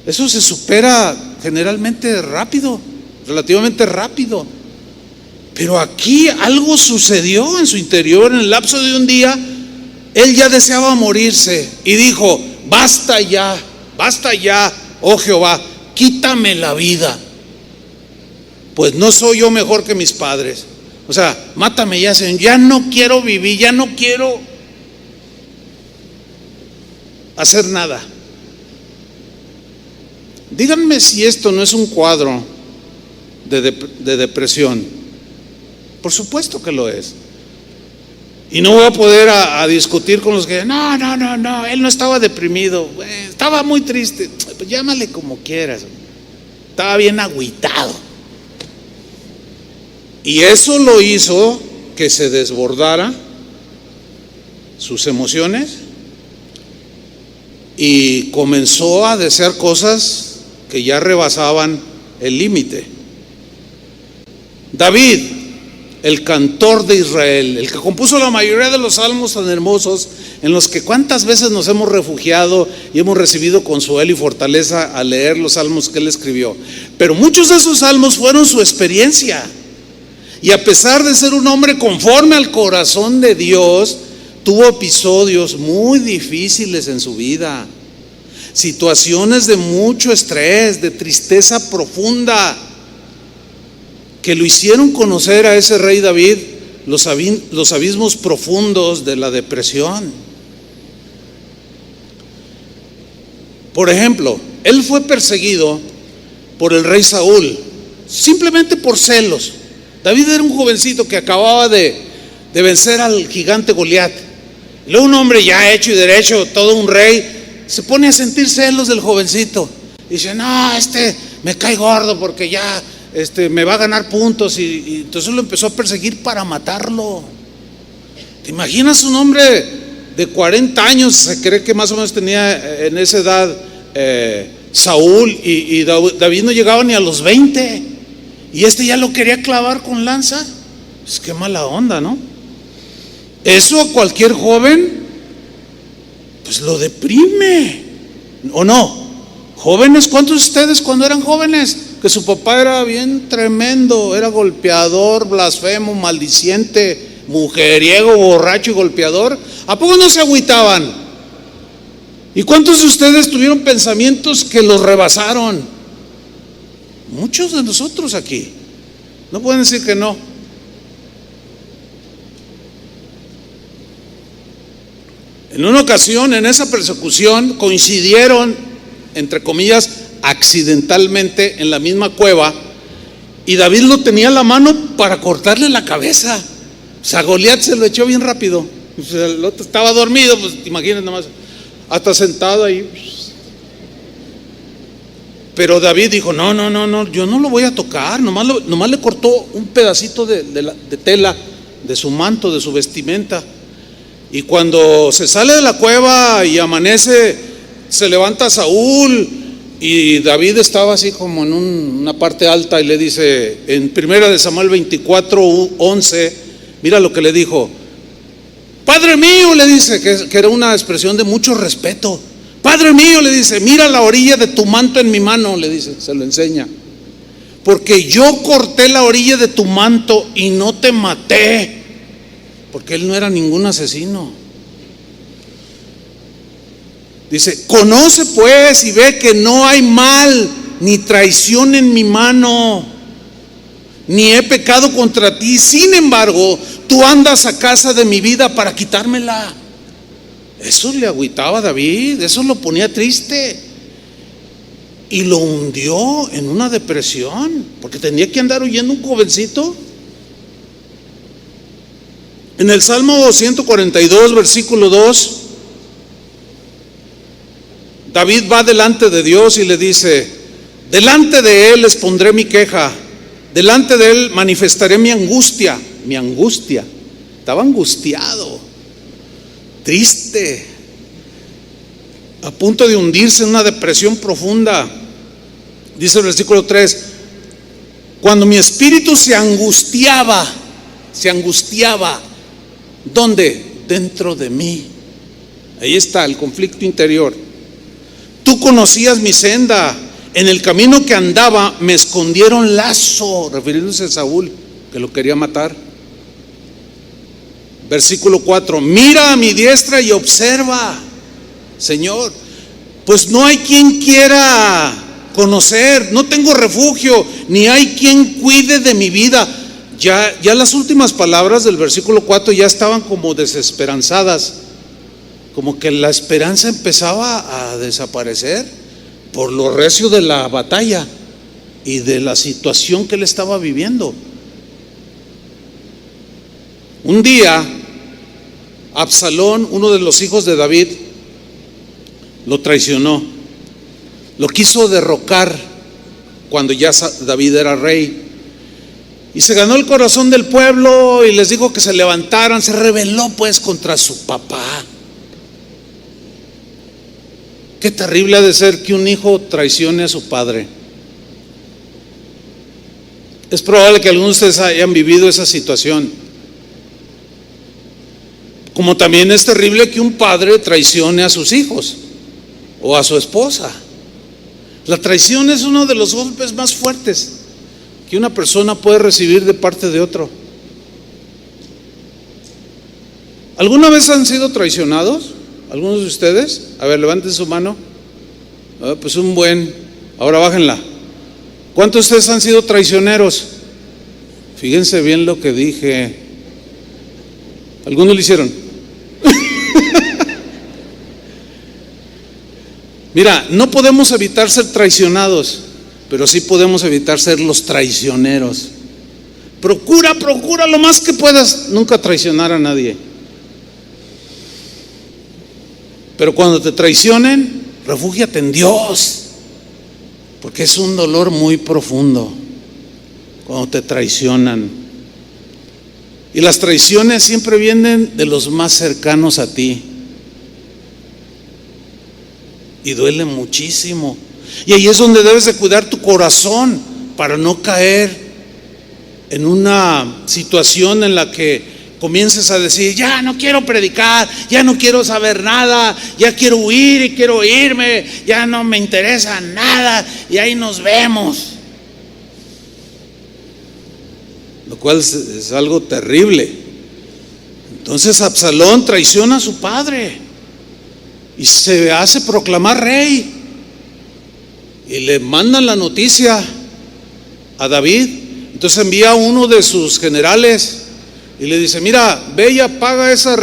Eso se supera generalmente rápido, relativamente rápido. Pero aquí algo sucedió en su interior. En el lapso de un día, él ya deseaba morirse y dijo: basta ya, oh Jehová, quítame la vida, pues no soy yo mejor que mis padres. O sea, mátame ya, Señor, ya no quiero vivir, ya no quiero hacer nada. Díganme si esto no es un cuadro de depresión. Por supuesto que lo es. Y no voy a poder a discutir con los que no, él no estaba deprimido, estaba muy triste. Pues llámale como quieras, estaba bien agüitado. Y eso lo hizo que se desbordara sus emociones y comenzó a desear cosas que ya rebasaban el límite. David, el cantor de Israel, el que compuso la mayoría de los salmos tan hermosos, en los que cuántas veces nos hemos refugiado y hemos recibido consuelo y fortaleza al leer los salmos que él escribió. Pero muchos de esos salmos fueron su experiencia. Y a pesar de ser un hombre conforme al corazón de Dios, tuvo episodios muy difíciles en su vida, situaciones de mucho estrés, de tristeza profunda, que lo hicieron conocer a ese rey David los abismos profundos de la depresión. Por ejemplo, él fue perseguido por el rey Saúl, simplemente por celos. David era un jovencito que acababa de vencer al gigante Goliat, Y luego un hombre ya hecho y derecho, todo un rey, se pone a sentir celos del jovencito. Dice, no, me cae gordo porque ya me va a ganar puntos. Y entonces lo empezó a perseguir para matarlo. ¿Te imaginas un hombre de 40 años? Se cree que más o menos tenía en esa edad Saúl, y David no llegaba ni a los 20. Y ya lo quería clavar con lanza. Pues qué mala onda, ¿no? Eso a cualquier joven pues lo deprime, ¿o no? Jóvenes, ¿cuántos de ustedes cuando eran jóvenes que su papá era bien tremendo, era golpeador, blasfemo, maldiciente, mujeriego, borracho y golpeador? ¿A poco no se agüitaban? ¿Y cuántos de ustedes tuvieron pensamientos que los rebasaron? Muchos de nosotros aquí. No pueden decir que no. En una ocasión, en esa persecución, coincidieron, entre comillas, accidentalmente en la misma cueva, y David lo tenía en la mano para cortarle la cabeza. O sea, Goliat se lo echó bien rápido. O sea, el otro estaba dormido, pues imagínense nomás, hasta sentado ahí. Pero David dijo, no, yo no lo voy a tocar. Nomás le cortó un pedacito de tela de su manto, de su vestimenta. Y cuando se sale de la cueva y amanece, se levanta Saúl, y David estaba así como en una parte alta, y le dice en 1 Samuel 24:11, mira lo que le dijo. Padre mío, le dice, que era una expresión de mucho respeto. Padre mío, le dice, mira la orilla de tu manto en mi mano, le dice, se lo enseña. Porque yo corté la orilla de tu manto y no te maté. Porque él no era ningún asesino. Dice, conoce pues y ve que no hay mal ni traición en mi mano, ni he pecado contra ti. Sin embargo, tú andas a casa de mi vida para quitármela. Eso le agüitaba a David, eso lo ponía triste y lo hundió en una depresión, porque tenía que andar huyendo un jovencito. En el Salmo 142, versículo 2, David va delante de Dios y le dice, delante de Él les pondré mi queja, delante de Él manifestaré mi angustia. Mi angustia, estaba angustiado, triste, a punto de hundirse en una depresión profunda. Dice el versículo 3, cuando mi espíritu se angustiaba, ¿dónde? Dentro de mí. Ahí está el conflicto interior. Tú conocías mi senda, en el camino que andaba me escondieron lazo, refiriéndose a Saúl, que lo quería matar. Versículo 4, mira a mi diestra y observa, Señor, pues no hay quien quiera conocer, no tengo refugio, ni hay quien cuide de mi vida. Ya las últimas palabras del versículo 4 ya estaban como desesperanzadas, como que la esperanza empezaba a desaparecer por lo recio de la batalla y de la situación que él estaba viviendo. Un día, Absalón, uno de los hijos de David, lo traicionó, lo quiso derrocar cuando ya David era rey. Y se ganó el corazón del pueblo y les dijo que se levantaran, se rebeló pues contra su papá. Qué terrible ha de ser que un hijo traicione a su padre. Es probable que algunos de ustedes hayan vivido esa situación. Como también es terrible que un padre traicione a sus hijos o a su esposa. La traición es uno de los golpes más fuertes que una persona puede recibir de parte de otro. ¿Alguna vez han sido traicionados? ¿Algunos de ustedes? A ver, levanten su mano. Pues un buen. Ahora bájenla. ¿Cuántos de ustedes han sido traicioneros? Fíjense bien lo que dije. ¿Algunos lo hicieron? Mira, no podemos evitar ser traicionados, pero sí podemos evitar ser los traicioneros. Procura lo más que puedas nunca traicionar a nadie. Pero cuando te traicionen, refúgiate en Dios, porque es un dolor muy profundo cuando te traicionan. Y las traiciones siempre vienen de los más cercanos a ti. Y duele muchísimo. Y ahí es donde debes de cuidar tu corazón para no caer en una situación en la que comiences a decir: ya no quiero predicar, ya no quiero saber nada, ya quiero huir y quiero irme, ya no me interesa nada y ahí nos vemos. Lo cual es algo terrible. Entonces Absalón traiciona a su padre y se hace proclamar rey, y le mandan la noticia a David. Entonces envía a uno de sus generales y le dice: mira, ve y apaga esa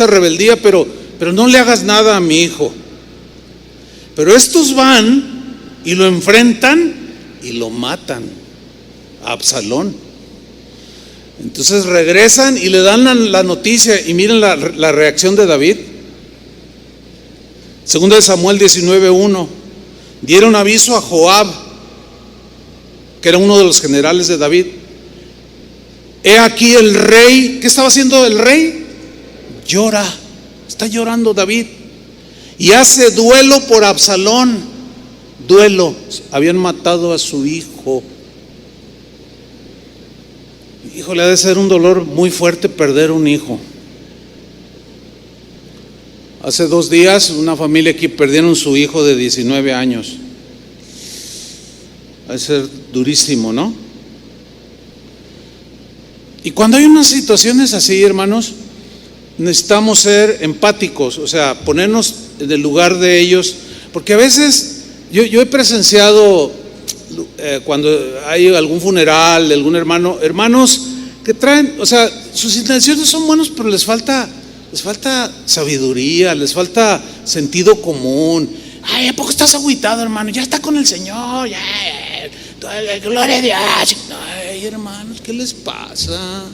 rebeldía, pero no le hagas nada a mi hijo. Pero estos van y lo enfrentan y lo matan a Absalón. Entonces regresan y le dan la noticia, y miren la reacción de David. Segunda de Samuel 19:1. Dieron aviso a Joab, que era uno de los generales de David: he aquí el rey. ¿Qué estaba haciendo el rey? Llora, está llorando David, y hace duelo por Absalón. Duelo, habían matado a su hijo. Híjole, ha de ser un dolor muy fuerte perder un hijo. Hace 2 días una familia aquí perdieron su hijo de 19 años. Ha de ser durísimo, ¿no? Y cuando hay unas situaciones así, hermanos, necesitamos ser empáticos, o sea, ponernos en el lugar de ellos, porque a veces yo he presenciado cuando hay algún funeral de algún hermanos que traen, o sea, sus intenciones son buenas, pero les falta sabiduría, les falta sentido común. Ay, ¿a poco estás agüitado, hermano? Ya está con el Señor, ya, gloria a Dios. Ay, hermanos, ¿qué les pasa?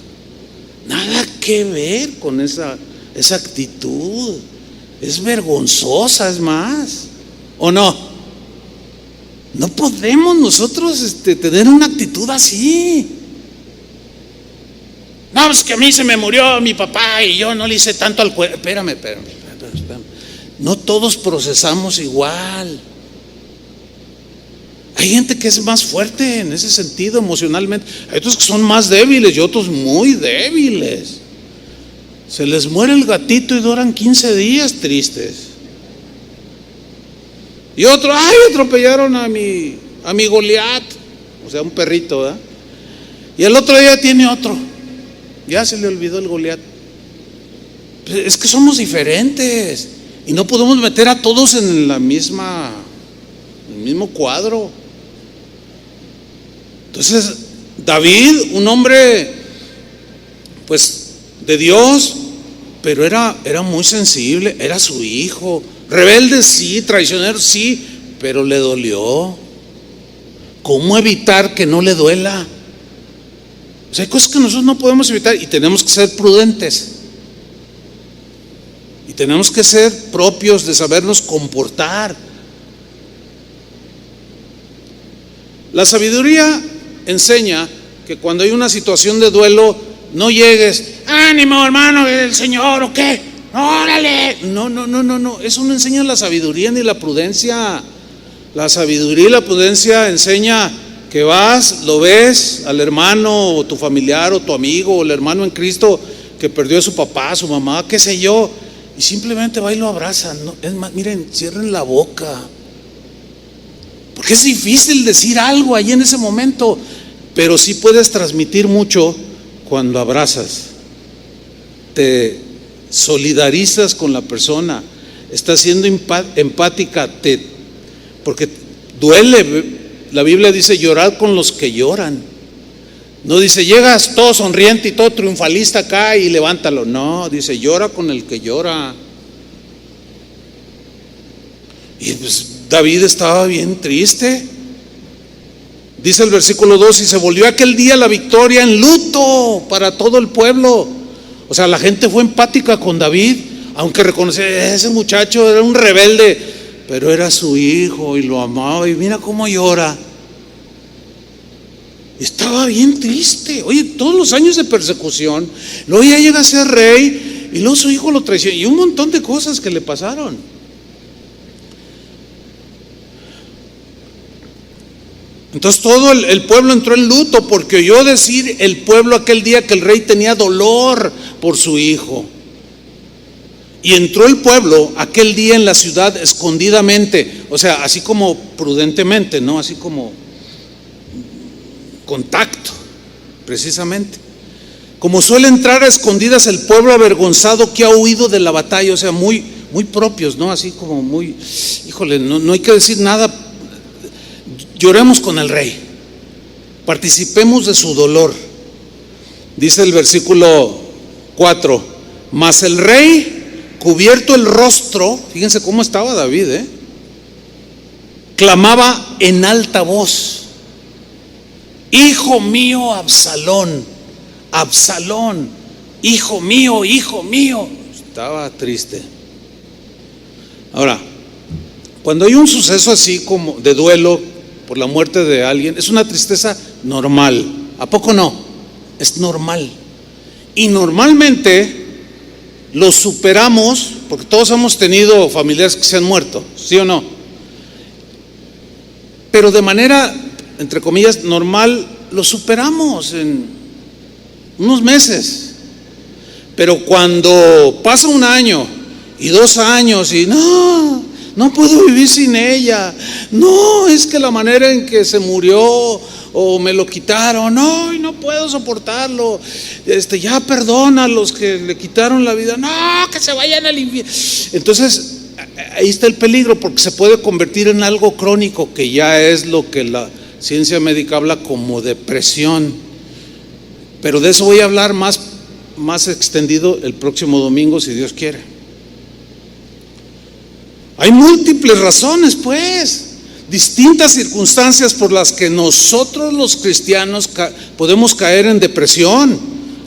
Nada que ver con esa actitud. Es vergonzosa, es más, ¿o no? No podemos nosotros tener una actitud así. No, es que a mí se me murió mi papá y yo no le hice tanto al cuerpo. Espérame. No todos procesamos igual. Hay gente que es más fuerte en ese sentido emocionalmente. Hay otros que son más débiles y otros muy débiles. Se les muere el gatito y duran 15 días tristes. Y otro: ay, atropellaron a mi Goliat, o sea, un perrito, ¿verdad? Y el otro día tiene otro. Ya se le olvidó el Goliat. Es que somos diferentes y no podemos meter a todos en el mismo cuadro. Entonces David, un hombre pues de Dios, pero era muy sensible, era su hijo. Rebelde sí, traicionero sí, pero le dolió. ¿Cómo evitar que no le duela? O sea, hay cosas que nosotros no podemos evitar y tenemos que ser prudentes. Y tenemos que ser propios de sabernos comportar. La sabiduría enseña que cuando hay una situación de duelo, no llegues: ánimo, hermano, el Señor, ¿o qué? ¡Órale! No. Eso no enseña la sabiduría ni la prudencia. La sabiduría y la prudencia enseña que vas, lo ves al hermano o tu familiar o tu amigo o el hermano en Cristo que perdió a su papá, a su mamá, qué sé yo, y simplemente va y lo abraza. No, es más, miren, cierren la boca, porque es difícil decir algo ahí en ese momento, pero sí puedes transmitir mucho cuando abrazas. Te solidarizas con la persona, estás siendo empática, porque duele. La Biblia dice: llorad con los que lloran. No dice: llegas todo sonriente y todo triunfalista acá y levántalo. No, dice: llora con el que llora. Y pues David estaba bien triste. Dice el versículo 2: y se volvió aquel día la victoria en luto para todo el pueblo. O sea, la gente fue empática con David. aunque reconocía, ese muchacho era un rebelde, pero era su hijo y lo amaba, y mira cómo llora. Estaba bien triste. Oye, todos los años de persecución, luego ya llega a ser rey, y luego su hijo lo traicionó, y un montón de cosas que le pasaron. Entonces todo el pueblo entró en luto, porque oyó decir el pueblo aquel día que el rey tenía dolor por su hijo. Y entró el pueblo aquel día en la ciudad escondidamente, o sea, así como prudentemente, ¿no? Así como contacto, precisamente. Como suele entrar a escondidas el pueblo avergonzado que ha huido de la batalla, o sea, muy propios, ¿no? Así como muy, híjole, no hay que decir nada, lloremos con el rey, participemos de su dolor. Dice el versículo 4, mas el rey, cubierto el rostro, fíjense cómo estaba David, clamaba en alta voz: hijo mío Absalón, Absalón, hijo mío, hijo mío. Estaba triste. Ahora, cuando hay un suceso así como de duelo por la muerte de alguien, es una tristeza normal. ¿A poco no? Es normal. Y normalmente lo superamos, porque todos hemos tenido familiares que se han muerto, ¿sí o no? Pero de manera, entre comillas, normal, lo superamos en unos meses. Pero cuando pasa un año y 2 años y no puedo vivir sin ella, no, es que la manera en que se murió o me lo quitaron, no puedo soportarlo, ya perdona a los que le quitaron la vida, no, que se vayan al infierno. Entonces ahí está el peligro, porque se puede convertir en algo crónico, que ya es lo que la ciencia médica habla como depresión. Pero de eso voy a hablar más extendido el próximo domingo, si Dios quiere. Hay múltiples razones, pues, distintas circunstancias por las que nosotros los cristianos podemos caer en depresión: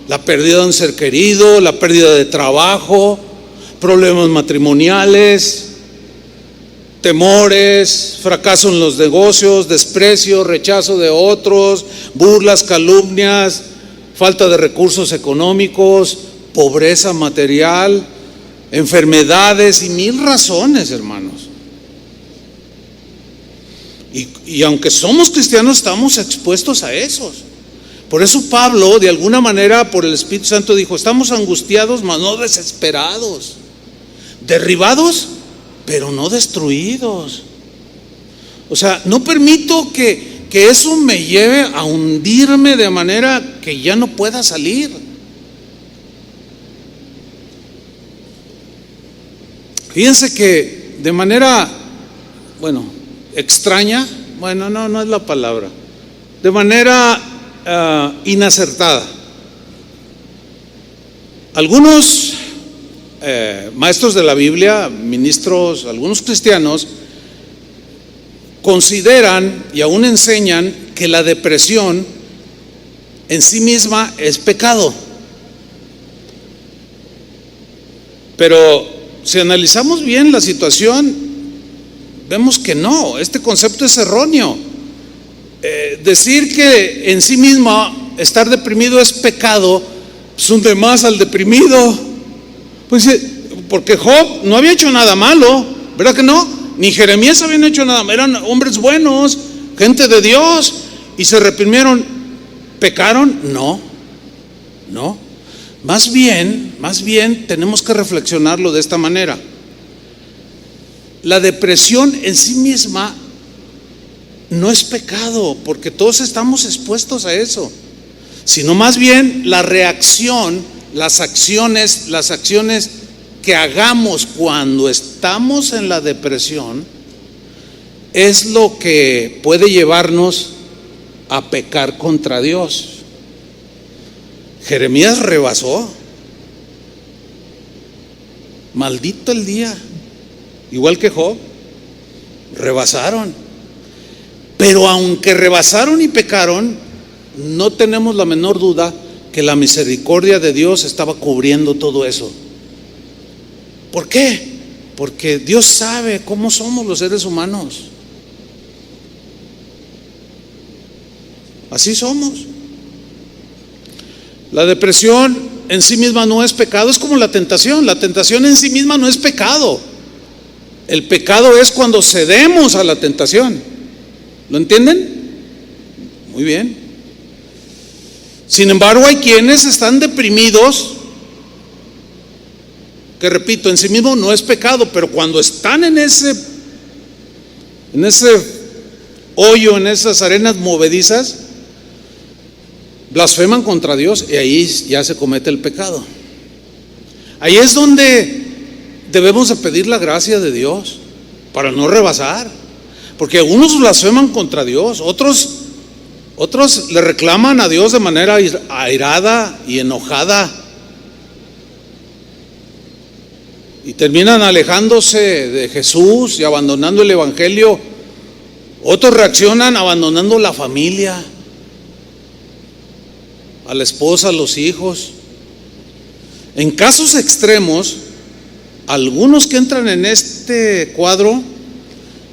la pérdida de un ser querido, la pérdida de trabajo, problemas matrimoniales, temores, fracaso en los negocios, desprecio, rechazo de otros, burlas, calumnias, falta de recursos económicos, pobreza material, enfermedades y 1000 razones, hermanos. Y aunque somos cristianos, estamos expuestos a esos. Por eso Pablo, de alguna manera, por el Espíritu Santo, dijo: estamos angustiados, mas no desesperados, derribados, pero no destruidos. O sea, no permito que eso me lleve a hundirme de manera que ya no pueda salir. Fíjense que de manera, extraña, no es la palabra, de manera inacertada, algunos maestros de la Biblia, ministros, algunos cristianos, consideran y aún enseñan que la depresión en sí misma es pecado. Pero si analizamos bien la situación, vemos que no, este concepto es erróneo. Decir que en sí mismo estar deprimido es pecado, pues hunde más al deprimido. Pues porque Job no había hecho nada malo, ¿verdad que no? Ni Jeremías habían hecho nada, eran hombres buenos, gente de Dios, y se reprimieron. ¿Pecaron? No. Más bien tenemos que reflexionarlo de esta manera. La depresión en sí misma no es pecado, porque todos estamos expuestos a eso, sino más bien la reacción, las acciones que hagamos cuando estamos en la depresión es lo que puede llevarnos a pecar contra Dios. Jeremías rebasó. Maldito el día. Igual que Job, rebasaron. Pero aunque rebasaron y pecaron, no tenemos la menor duda que la misericordia de Dios estaba cubriendo todo eso. ¿Por qué? Porque Dios sabe cómo somos los seres humanos. Así somos. La depresión en sí misma no es pecado, es como la tentación. La tentación en sí misma no es pecado. El pecado es cuando cedemos a la tentación. ¿Lo entienden? Muy bien. Sin embargo, hay quienes están deprimidos, que repito, en sí mismo no es pecado, pero cuando están en ese hoyo, en esas arenas movedizas, blasfeman contra Dios y ahí ya se comete el pecado. Ahí es donde debemos de pedir la gracia de Dios para no rebasar, porque algunos blasfeman contra Dios, otros le reclaman a Dios de manera airada y enojada y terminan alejándose de Jesús y abandonando el evangelio. Otros reaccionan abandonando la familia, a la esposa, a los hijos. En casos extremos, algunos que entran en este cuadro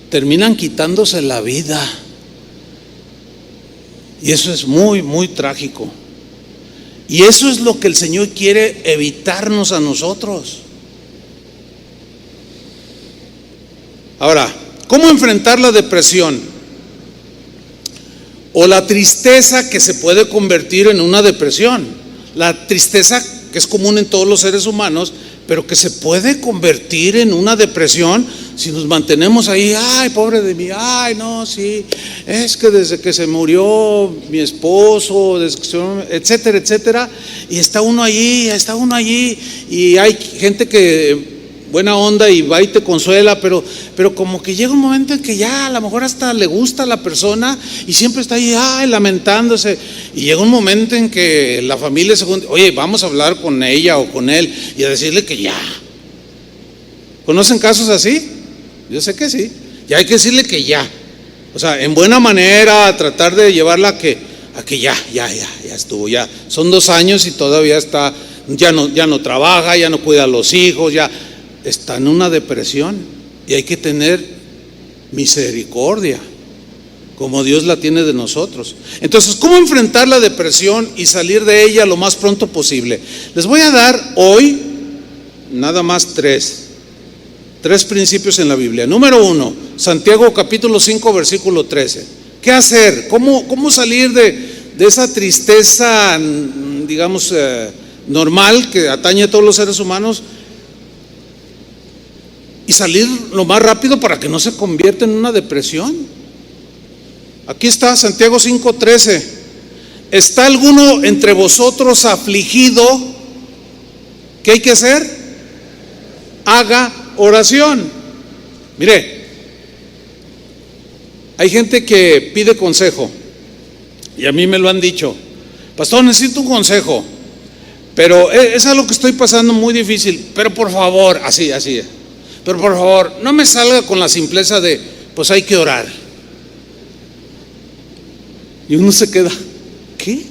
terminan quitándose la vida, y eso es muy, muy trágico. Y eso es lo que el Señor quiere evitarnos a nosotros. Ahora, ¿cómo enfrentar la depresión o la tristeza que se puede convertir en una depresión? La tristeza que es común en todos los seres humanos, pero que se puede convertir en una depresión si nos mantenemos ahí. Ay, pobre de mí, ay, no, sí, es que desde que se murió mi esposo, etcétera, etcétera, y está uno allí, y hay gente que buena onda y va y te consuela, pero como que llega un momento en que ya a lo mejor hasta le gusta a la persona y siempre está ahí, ay, lamentándose, y llega un momento en que la familia se junta, oye, vamos a hablar con ella o con él y a decirle que ya. ¿Conocen casos así? Yo sé que sí. Ya hay que decirle que ya, o sea, en buena manera, tratar de llevarla a que ya estuvo, ya son 2 años y todavía está, ya no trabaja, ya no cuida a los hijos, ya está en una depresión, y hay que tener misericordia como Dios la tiene de nosotros. Entonces, ¿cómo enfrentar la depresión y salir de ella lo más pronto posible? Les voy a dar hoy nada más tres principios en la Biblia. Número 1, Santiago capítulo 5 versículo 13. ¿Qué hacer? ¿Cómo salir de esa tristeza, digamos, normal que atañe a todos los seres humanos, y salir lo más rápido para que no se convierta en una depresión? Aquí está Santiago 5:13. ¿Está alguno entre vosotros afligido? ¿Qué hay que hacer? Haga oración. Mire, hay gente que pide consejo, y a mí me lo han dicho: pastor, necesito un consejo, pero es algo que estoy pasando muy difícil, pero por favor, así, pero por favor, no me salga con la simpleza de, pues hay que orar. Y uno se queda, ¿qué?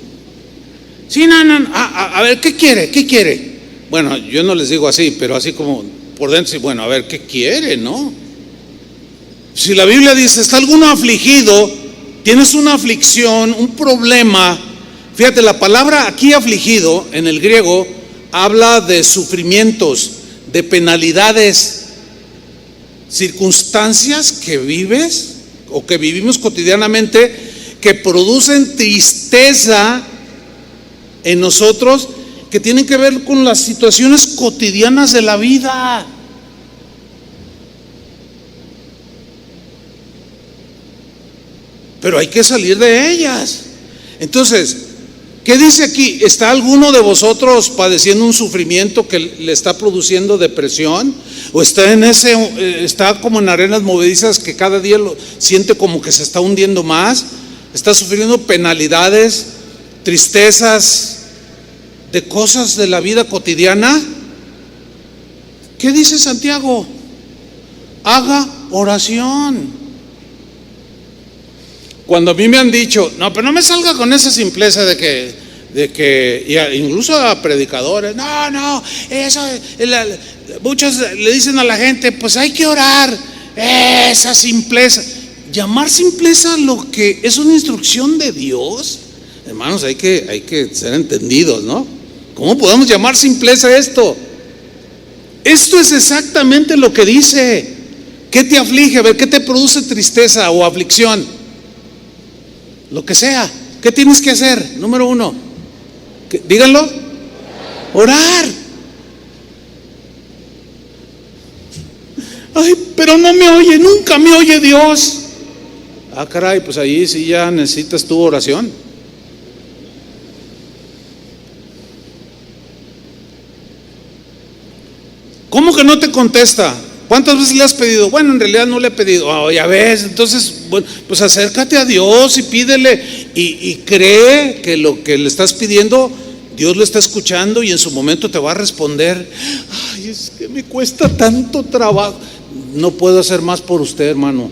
Sí, no, a ver, ¿qué quiere? Bueno, yo no les digo así, pero así como por dentro, sí, bueno, a ver, ¿qué quiere, no? Si la Biblia dice, ¿está alguno afligido? Tienes una aflicción, un problema. Fíjate, la palabra aquí afligido en el griego habla de sufrimientos, de penalidades, circunstancias que vives o que vivimos cotidianamente, que producen tristeza en nosotros, que tienen que ver con las situaciones cotidianas de la vida. Pero hay que salir de ellas. Entonces, ¿qué dice aquí? ¿Está alguno de vosotros padeciendo un sufrimiento que le está produciendo depresión? ¿O está como en arenas movedizas que cada día lo siente como que se está hundiendo más? ¿Está sufriendo penalidades, tristezas de cosas de la vida cotidiana? ¿Qué dice Santiago? Haga oración. Cuando a mí me han dicho, no, pero no me salga con esa simpleza de que incluso a predicadores, no, eso, muchos le dicen a la gente, pues hay que orar, esa simpleza. Llamar simpleza lo que es una instrucción de Dios, hermanos, hay que ser entendidos, ¿no? ¿Cómo podemos llamar simpleza esto? Esto es exactamente lo que dice. ¿Qué te aflige? A ver, ¿qué te produce tristeza o aflicción? Lo que sea. ¿Qué tienes que hacer? Número uno, díganlo, orar. Ay, pero no me oye, nunca me oye Dios. Ah, caray, pues ahí sí ya necesitas tu oración. ¿Cómo que no te contesta? ¿Cuántas veces le has pedido? Bueno, en realidad no le he pedido. Oh, ya ves, entonces, bueno, pues acércate a Dios y pídele y cree que lo que le estás pidiendo, Dios lo está escuchando y en su momento te va a responder. Ay, es que me cuesta tanto trabajo. No puedo hacer más por usted, hermano.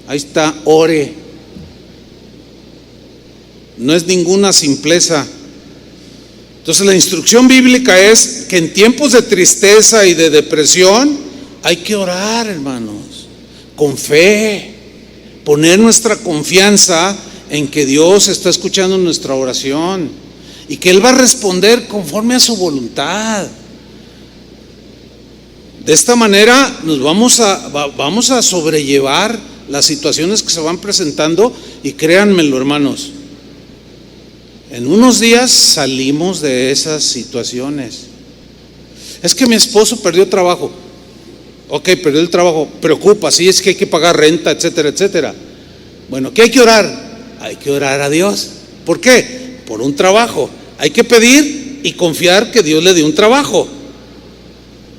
Ahí está, ore. No es ninguna simpleza. Entonces la instrucción bíblica es que en tiempos de tristeza y de depresión hay que orar, hermanos, con fe, poner nuestra confianza en que Dios está escuchando nuestra oración y que Él va a responder conforme a su voluntad. De esta manera nos vamos a sobrellevar las situaciones que se van presentando y créanmelo, hermanos, en unos días salimos de esas situaciones. Es que mi esposo perdió trabajo. Ok, perdió el trabajo, preocupa, sí, es que hay que pagar renta, etcétera, etcétera. Bueno, ¿qué hay que orar? Hay que orar a Dios. ¿Por qué? Por un trabajo. Hay que pedir y confiar que Dios le dé un trabajo.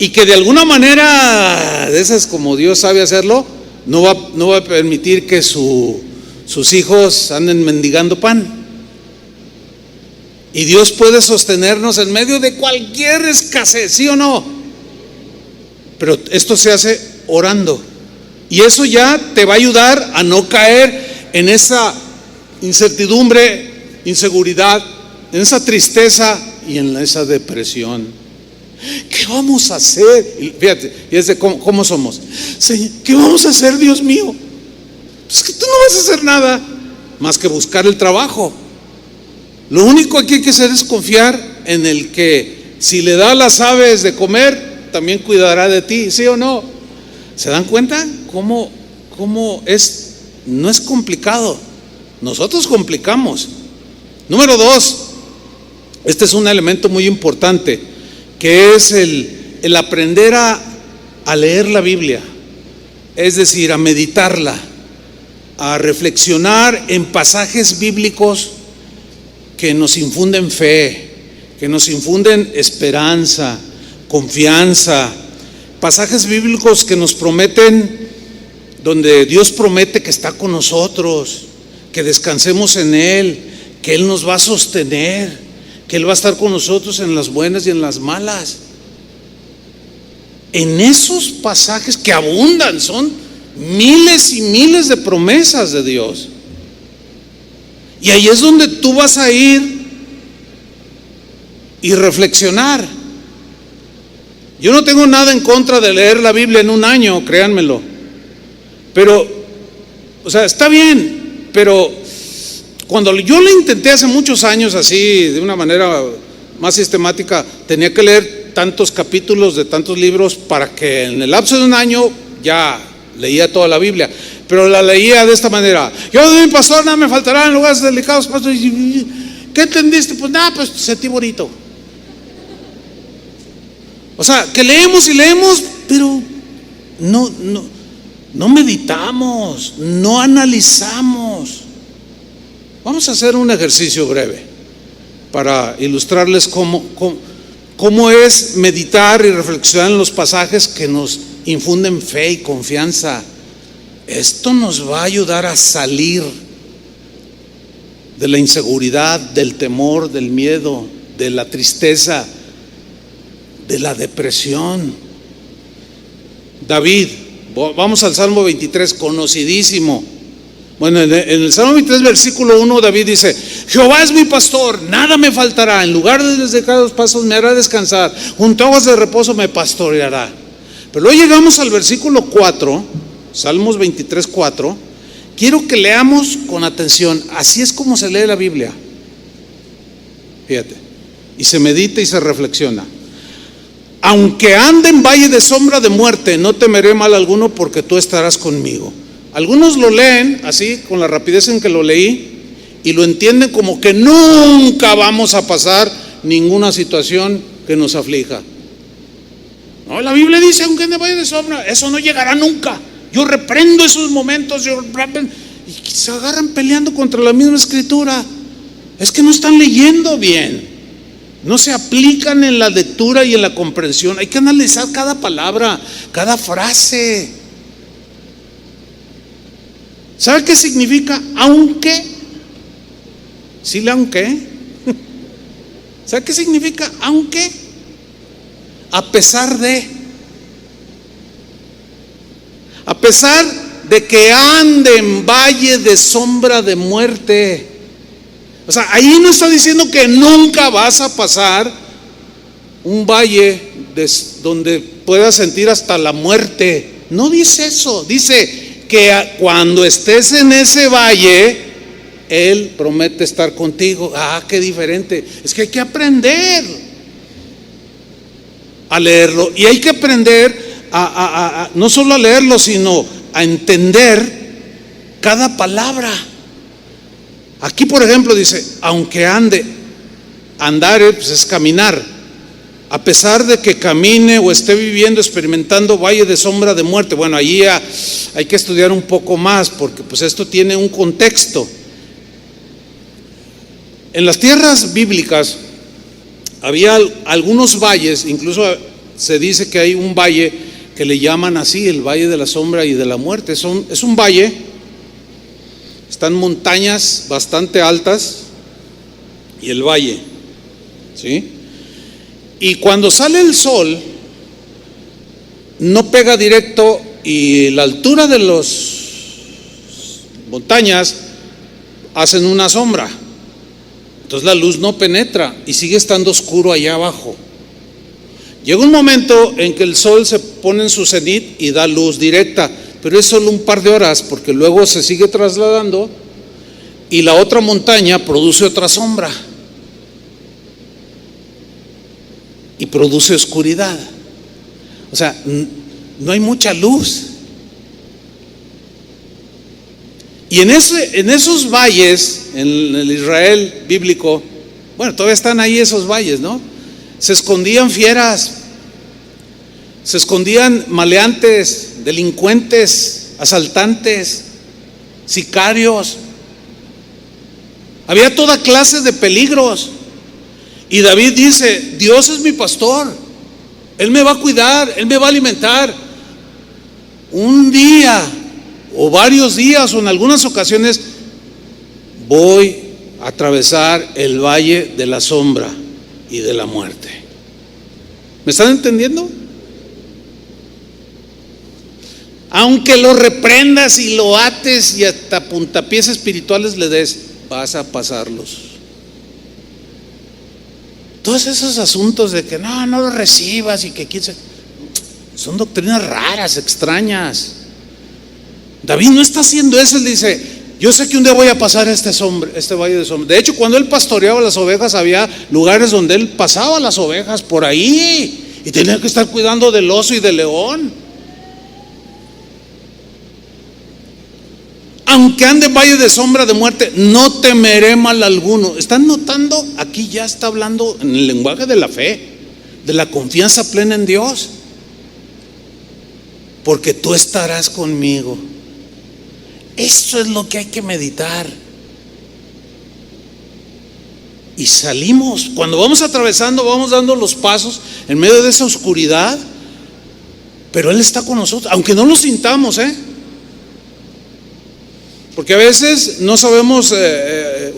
Y que de alguna manera, de esas como Dios sabe hacerlo, no va a permitir que sus hijos anden mendigando pan. Y Dios puede sostenernos en medio de cualquier escasez, ¿sí o no? Pero esto se hace orando. Y eso ya te va a ayudar a no caer en esa incertidumbre, inseguridad, en esa tristeza y en esa depresión. ¿Qué vamos a hacer? Y fíjate, fíjate cómo somos. Señor, ¿qué vamos a hacer, Dios mío? Pues que tú no vas a hacer nada más que buscar el trabajo. Lo único que hay que hacer es confiar en el que si le da a las aves de comer, también cuidará de ti, ¿sí o no? ¿Se dan cuenta? ¿Cómo es? No es complicado. Nosotros complicamos. Número 2, este es un elemento muy importante, que es el aprender a leer la Biblia, es decir, a meditarla, a reflexionar en pasajes bíblicos que nos infunden fe, que nos infunden esperanza, confianza, pasajes bíblicos que nos prometen, donde Dios promete que está con nosotros, que descansemos en Él, que Él nos va a sostener, que Él va a estar con nosotros en las buenas y en las malas. En esos pasajes que abundan, son miles y miles de promesas de Dios. Y ahí es donde tú vas a ir y reflexionar. Yo no tengo nada en contra de leer la Biblia en un año, créanmelo. Pero, o sea, está bien, pero cuando yo lo intenté hace muchos años así, de una manera más sistemática, tenía que leer tantos capítulos de tantos libros para que en el lapso de un año ya leía toda la Biblia. Pero la leía de esta manera: yo de mi pastor nada me faltará en lugares delicados, pastor. ¿Qué entendiste? Pues nada, pues sentí bonito. O sea, que leemos y leemos, pero no meditamos, no analizamos. Vamos a hacer un ejercicio breve para ilustrarles cómo es meditar y reflexionar en los pasajes que nos infunden fe y confianza. Esto nos va a ayudar a salir de la inseguridad, del temor, del miedo, de la tristeza, de la depresión. David, vamos al Salmo 23, conocidísimo. Bueno, en el Salmo 23, versículo 1, David dice: Jehová es mi pastor, nada me faltará. En lugar de descargados pasos me hará descansar. Junto a aguas de reposo me pastoreará. Pero luego llegamos al versículo 4, Salmos 23, 4. Quiero que leamos con atención. Así es como se lee la Biblia. Fíjate. Y se medita y se reflexiona. Aunque ande en valle de sombra de muerte, no temeré mal alguno, porque tú estarás conmigo. Algunos lo leen así, con la rapidez en que lo leí, y lo entienden como que nunca vamos a pasar ninguna situación que nos aflija. No, la Biblia dice, aunque ande en valle de sombra, eso no llegará nunca. Yo reprendo esos momentos, y se agarran peleando contra la misma escritura. Es que no están leyendo bien. No se aplican en la lectura y en la comprensión. Hay que analizar cada palabra, cada frase. ¿Sabe qué significa aunque? ¿Sí le aunque? ¿Sabe qué significa aunque? A pesar de. A pesar de que ande en valle de sombra de muerte. O sea, ahí no está diciendo que nunca vas a pasar un valle donde puedas sentir hasta la muerte. No dice eso. Dice que cuando estés en ese valle, Él promete estar contigo. Ah, qué diferente. Es que hay que aprender a leerlo. Y hay que aprender no solo a leerlo, sino a entender cada palabra. Aquí, por ejemplo, dice, aunque andar pues es caminar. A pesar de que camine o esté viviendo, experimentando valle de sombra de muerte. Bueno, allí hay que estudiar un poco más, porque pues esto tiene un contexto. En las tierras bíblicas había algunos valles, incluso se dice que hay un valle que le llaman así, el valle de la sombra y de la muerte. Es un valle. Están montañas bastante altas y el valle, ¿sí? Y cuando sale el sol, no pega directo y la altura de las montañas hacen una sombra. Entonces la luz no penetra y sigue estando oscuro allá abajo. Llega un momento en que el sol se pone en su cenit y da luz directa. Pero es solo un par de horas, porque luego se sigue trasladando y la otra montaña produce otra sombra y produce oscuridad. O sea, no hay mucha luz. Y en esos valles, en el Israel bíblico, bueno, todavía están ahí esos valles, ¿no? Se escondían fieras, se escondían maleantes, delincuentes, asaltantes, sicarios. Había toda clase de peligros. Y David dice, Dios es mi pastor, Él me va a cuidar, Él me va a alimentar. Un día o varios días o en algunas ocasiones voy a atravesar el valle de la sombra y de la muerte. ¿Me están entendiendo? Aunque lo reprendas y lo ates y hasta puntapiés espirituales le des, vas a pasarlos. Todos esos asuntos de que no lo recibas y que son doctrinas raras, extrañas. David no está haciendo eso. Él dice, yo sé que un día voy a pasar este valle de sombra. De hecho, cuando él pastoreaba las ovejas, había lugares donde él pasaba las ovejas por ahí y tenía que estar cuidando del oso y del león. Aunque ande en valle de sombra de muerte, no temeré mal alguno. ¿Están notando? Aquí ya está hablando en el lenguaje de la fe, de la confianza plena en Dios. Porque tú estarás conmigo. Eso es lo que hay que meditar. Y salimos. Cuando vamos atravesando, vamos dando los pasos en medio de esa oscuridad. Pero Él está con nosotros, aunque no lo sintamos, Porque a veces no sabemos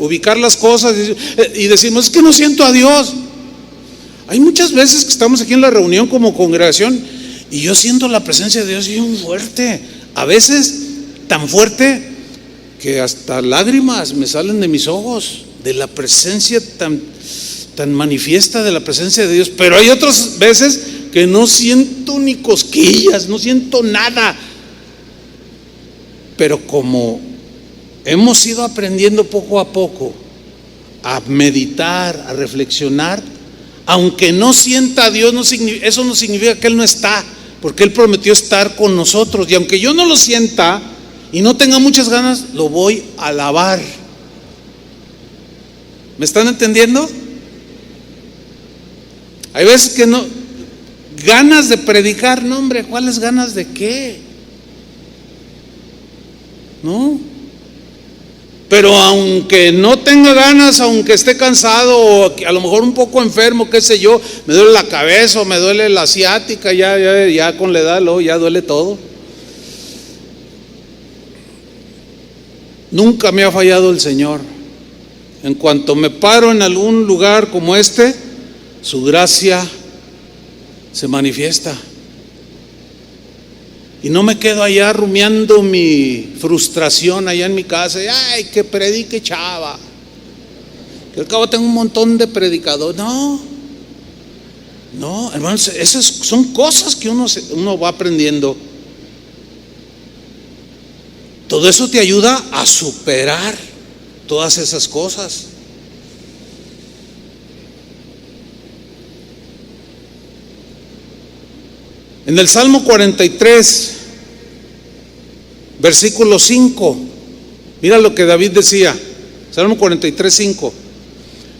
ubicar las cosas y decimos, es que no siento a Dios. Hay muchas veces que estamos aquí en la reunión como congregación y yo siento la presencia de Dios bien fuerte. A veces tan fuerte que hasta lágrimas me salen de mis ojos. de la presencia tan manifiesta de la presencia de Dios, pero hay otras veces que no siento ni cosquillas, no siento nada. Pero como hemos ido aprendiendo poco a poco a meditar, a reflexionar, aunque no sienta a Dios, eso no significa que Él no está, porque Él prometió estar con nosotros. Y aunque yo no lo sienta y no tenga muchas ganas, lo voy a alabar. ¿Me están entendiendo? Hay veces que no, ganas de predicar, no hombre, ¿cuáles ganas de qué? No. Pero aunque no tenga ganas, aunque esté cansado o a lo mejor un poco enfermo, qué sé yo, me duele la cabeza o me duele la ciática, ya con la edad luego ya duele todo. Nunca me ha fallado el Señor. En cuanto me paro en algún lugar como este, su gracia se manifiesta. Y no me quedo allá rumiando mi frustración allá en mi casa. Ay, que predique chava. Que al cabo tengo un montón de predicadores. No, hermanos, esas son cosas que uno va aprendiendo. Todo eso te ayuda a superar todas esas cosas. En el Salmo 43, versículo 5, mira lo que David decía, Salmo 43, 5.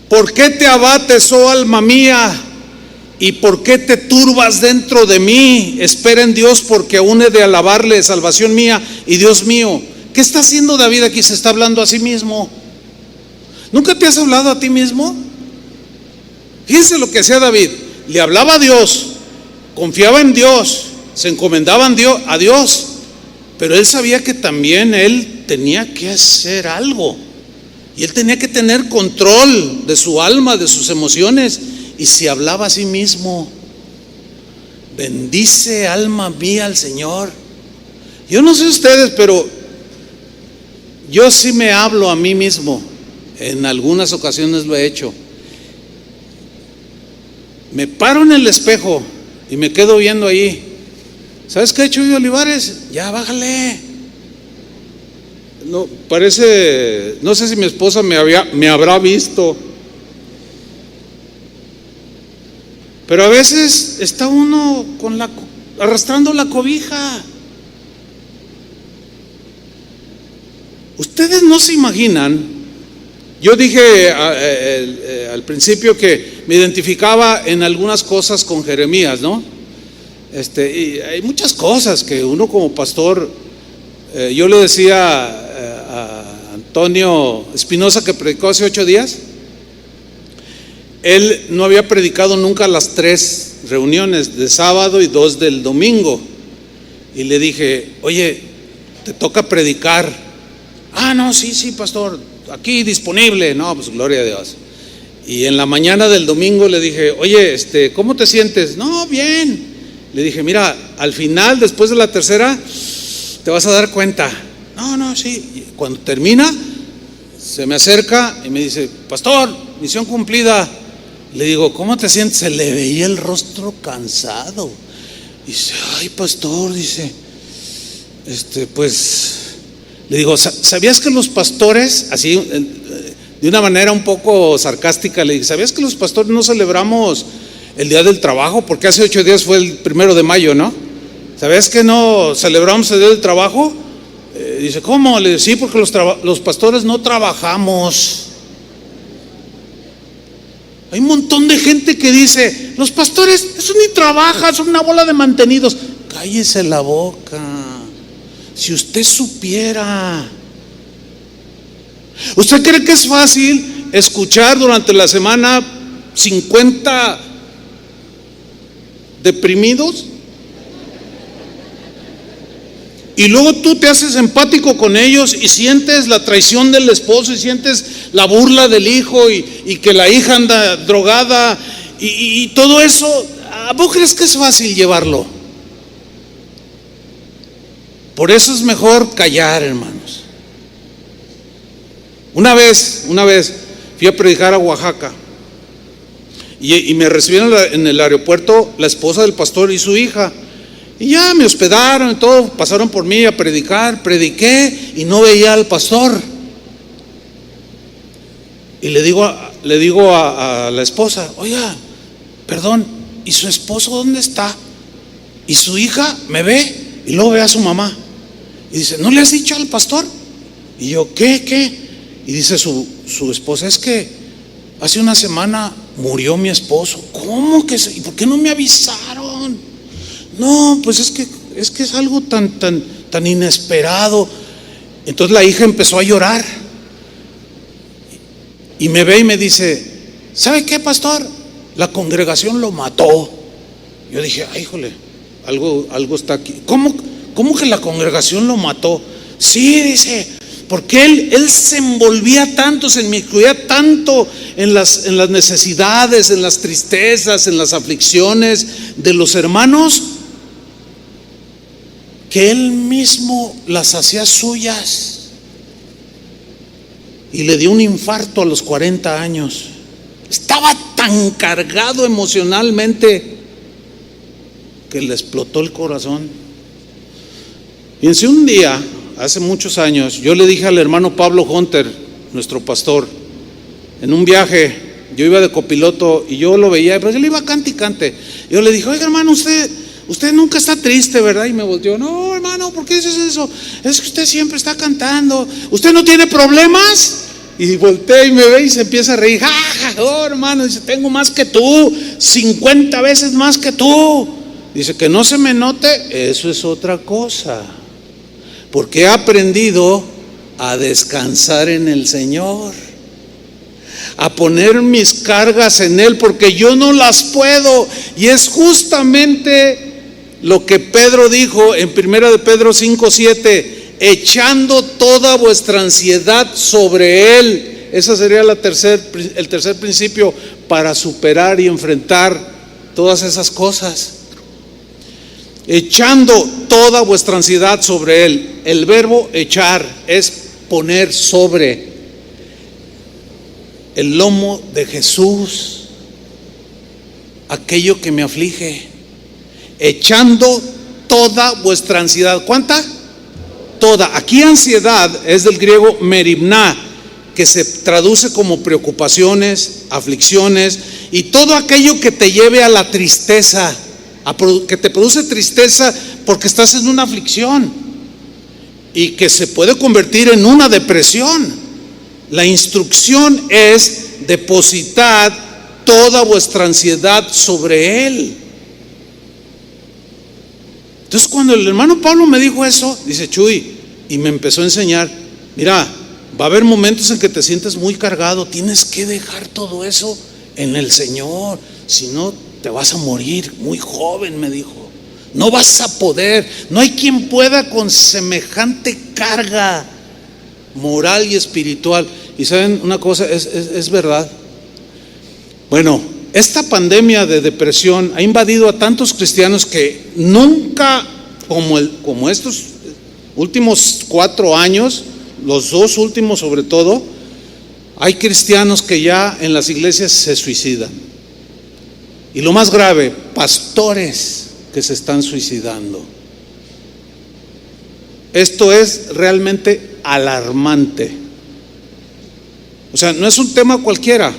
¿Por qué te abates, oh alma mía? ¿Y por qué te turbas dentro de mí? Espera en Dios, porque aún he de alabarle, salvación mía y Dios mío. ¿Qué está haciendo David aquí? Se está hablando a sí mismo. ¿Nunca te has hablado a ti mismo? Fíjense lo que hacía David. Le hablaba a Dios, confiaba en Dios, se encomendaba a Dios, pero él sabía que también él tenía que hacer algo, y él tenía que tener control de su alma, de sus emociones, y se hablaba a sí mismo: bendice alma mía al Señor. Yo no sé ustedes, pero yo sí me hablo a mí mismo. En algunas ocasiones lo he hecho. Me paro en el espejo y me quedo viendo ahí. ¿Sabes qué, Chuy Olivares? Ya bájale. No, parece, no sé si mi esposa me habrá visto. Pero a veces está uno arrastrando la cobija. Ustedes no se imaginan. Yo dije al principio que me identificaba en algunas cosas con Jeremías, ¿no? Y hay muchas cosas que uno como pastor, yo le decía a Antonio Espinosa, que predicó hace 8 días, él no había predicado nunca las 3 reuniones de sábado y 2 del domingo, y le dije: oye, te toca predicar. Ah, no, sí, pastor, aquí disponible. No, pues gloria a Dios. Y en la mañana del domingo le dije: oye, ¿cómo te sientes? No, bien. Le dije: mira, al final, después de la tercera, te vas a dar cuenta. No, sí. Y cuando termina, se me acerca y me dice: pastor, misión cumplida. Le digo: ¿cómo te sientes? Se le veía el rostro cansado. Dice: ay, pastor, dice, pues, le digo: ¿sabías que los pastores, así, de una manera un poco sarcástica, le dije: ¿sabías que los pastores no celebramos el Día del Trabajo? Porque hace 8 días fue el 1 de mayo, ¿no? ¿Sabías que no celebramos el Día del Trabajo? Dice: ¿cómo? Le digo: sí, porque los pastores no trabajamos. Hay un montón de gente que dice: los pastores, eso ni trabajan, son una bola de mantenidos. Cállese la boca. Si usted supiera. ¿Usted cree que es fácil escuchar durante la semana 50 deprimidos? Y luego tú te haces empático con ellos y sientes la traición del esposo y sientes la burla del hijo y que la hija anda drogada y todo eso. ¿A vos crees que es fácil llevarlo? Por eso es mejor callar, hermanos. Una vez fui a predicar a Oaxaca. Y me recibieron en el aeropuerto la esposa del pastor y su hija. Y ya me hospedaron y todo, pasaron por mí a predicar, prediqué y no veía al pastor. Y le digo a la esposa, oiga, perdón, ¿y su esposo dónde está? Y su hija me ve y luego ve a su mamá. Y dice, ¿no le has dicho al pastor? Y yo, ¿qué? Y dice su esposa, es que hace una semana murió mi esposo. ¿Cómo que? ¿Y por qué no me avisaron? No, pues es que es algo tan inesperado. Entonces la hija empezó a llorar y me ve y me dice, ¿sabe qué, pastor? La congregación lo mató. Yo dije, ay, híjole, algo está aquí. ¿Cómo que la congregación lo mató? Sí, dice, porque él se envolvía tanto, se inmiscuía tanto en las necesidades, en las tristezas, en las aflicciones de los hermanos, que él mismo las hacía suyas. Y le dio un infarto a los 40 años. Estaba tan cargado emocionalmente que le explotó el corazón. Fíjense, un día, hace muchos años, yo le dije al hermano Pablo Hunter, nuestro pastor, en un viaje, yo iba de copiloto y yo lo veía, pero él iba cante y cante. Yo le dije, oiga, hermano, usted nunca está triste, ¿verdad? Y me volteó, no, hermano, ¿por qué dices eso? Es que usted siempre está cantando. ¿Usted no tiene problemas? Y volteé y me ve y se empieza a reír. Oh, hermano, dice, tengo más que tú, 50 veces más que tú. Dice, que no se me note, eso es otra cosa, porque he aprendido a descansar en el Señor, a poner mis cargas en Él, porque yo no las puedo. Y es justamente lo que Pedro dijo en 1 de Pedro 5:7, echando toda vuestra ansiedad sobre Él. Ese sería el tercer principio para superar y enfrentar todas esas cosas. Echando toda vuestra ansiedad sobre Él. El verbo echar es poner sobre el lomo de Jesús aquello que me aflige. Echando toda vuestra ansiedad. ¿Cuánta? Toda. Aquí ansiedad es del griego merimná, que se traduce como preocupaciones, aflicciones y todo aquello que te lleve a la tristeza, que te produce tristeza porque estás en una aflicción y que se puede convertir en una depresión. La instrucción es depositad toda vuestra ansiedad sobre Él. Entonces cuando el hermano Pablo me dijo eso, dice, Chuy, y me empezó a enseñar, mira, va a haber momentos en que te sientes muy cargado, tienes que dejar todo eso en el Señor, si no te vas a morir muy joven, me dijo. No vas a poder, no hay quien pueda con semejante carga moral y espiritual. Y saben una cosa, es verdad. Bueno, esta pandemia de depresión ha invadido a tantos cristianos que nunca, como estos últimos 4 años, los 2 últimos sobre todo, hay cristianos que ya en las iglesias se suicidan. Y lo más grave, pastores que se están suicidando. Esto es realmente alarmante. O sea, no es un tema cualquiera,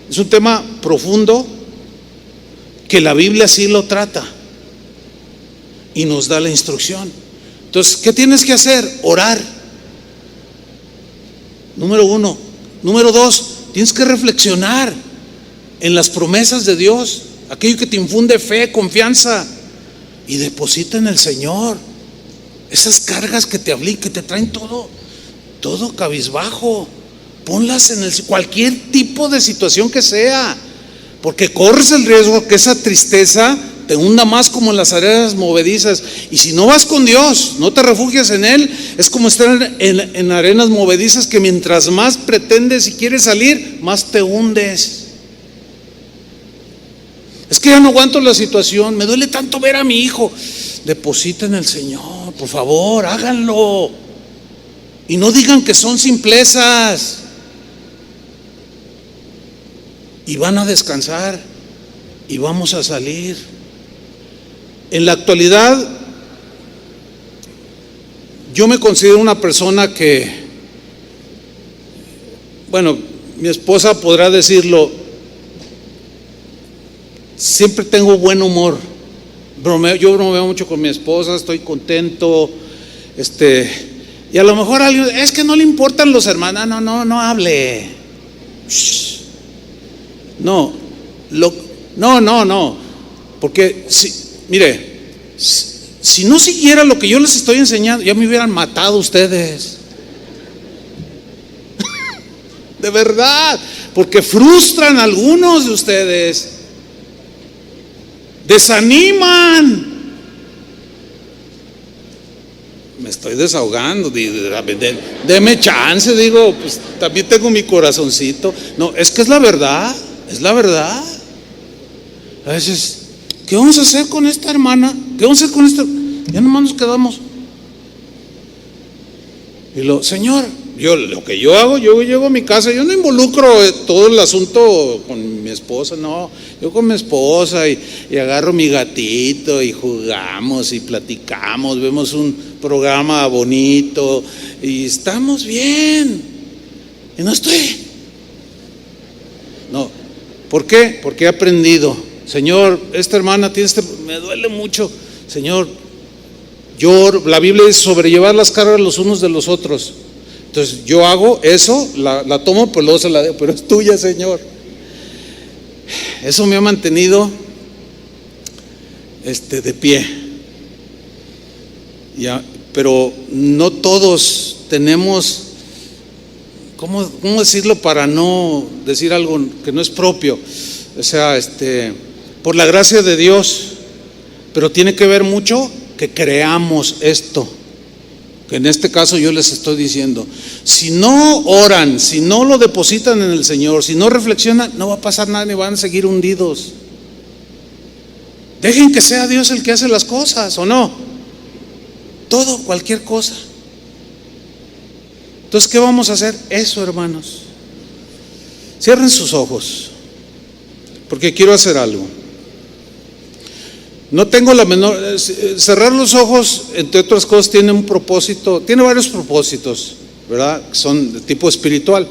es un tema profundo que la Biblia sí lo trata y nos da la instrucción. Entonces, ¿qué tienes que hacer? Orar. Número 1. Número 2, tienes que reflexionar en las promesas de Dios, aquello que te infunde fe, confianza, y deposita en el Señor esas cargas que te afligen, que te traen todo cabizbajo. Ponlas en cualquier tipo de situación que sea, porque corres el riesgo que esa tristeza te hunda más como en las arenas movedizas. Y si no vas con Dios, no te refugias en Él, es como estar en arenas movedizas que mientras más pretendes y quieres salir, más te hundes. Es que ya no aguanto la situación, me duele tanto ver a mi hijo. Deposita en el Señor, por favor, háganlo. Y no digan que son simplezas. y van a descansar y vamos a salir. En la actualidad, yo me considero una persona que, bueno, mi esposa podrá decirlo, siempre tengo buen humor. Yo bromeo mucho con mi esposa, estoy contento, y a lo mejor alguien, es que no le importan los hermanos. No hable. Shh. No, porque mire, si no siguiera lo que yo les estoy enseñando, ya me hubieran matado ustedes. De verdad, porque frustran a algunos de ustedes, desaniman. Me estoy desahogando, deme chance, digo, pues también tengo mi corazoncito. No, es que es la verdad. A veces, ¿qué vamos a hacer con esta hermana? ¿Qué vamos a hacer con esta? Ya nomás nos quedamos. Y Señor, lo que yo hago, yo llego a mi casa, yo no involucro todo el asunto con mi esposa, no. Yo con mi esposa y agarro mi gatito y jugamos y platicamos, vemos un programa bonito y estamos bien. Y no estoy. No. ¿Por qué? Porque he aprendido. Señor, esta hermana me duele mucho. Señor, la Biblia dice sobrellevar las cargas los unos de los otros. Entonces yo hago eso, la tomo, pues luego se la dejo, pero es tuya, Señor. Eso me ha mantenido de pie. Ya, pero no todos tenemos, ¿cómo decirlo para no decir algo que no es propio? O sea, por la gracia de Dios, pero tiene que ver mucho que creamos esto, que en este caso yo les estoy diciendo. Si no oran, si no lo depositan en el Señor, si no reflexionan, no va a pasar nada, ni van a seguir hundidos. Dejen que sea Dios el que hace las cosas, ¿o no? Todo, cualquier cosa. Entonces, ¿qué vamos a hacer? Eso, hermanos. Cierren sus ojos, porque quiero hacer algo. No tengo la menor. Cerrar los ojos, entre otras cosas, tiene un propósito, tiene varios propósitos, ¿verdad? Que son de tipo espiritual,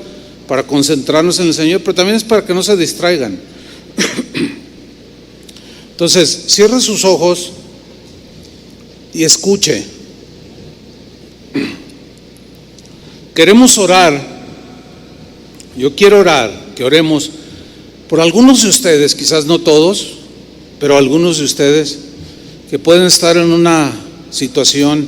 para concentrarnos en el Señor, pero también es para que no se distraigan. Entonces, cierre sus ojos y escuche. Queremos orar. Yo quiero orar, que oremos por algunos de ustedes, quizás no todos, pero algunos de ustedes que pueden estar en una situación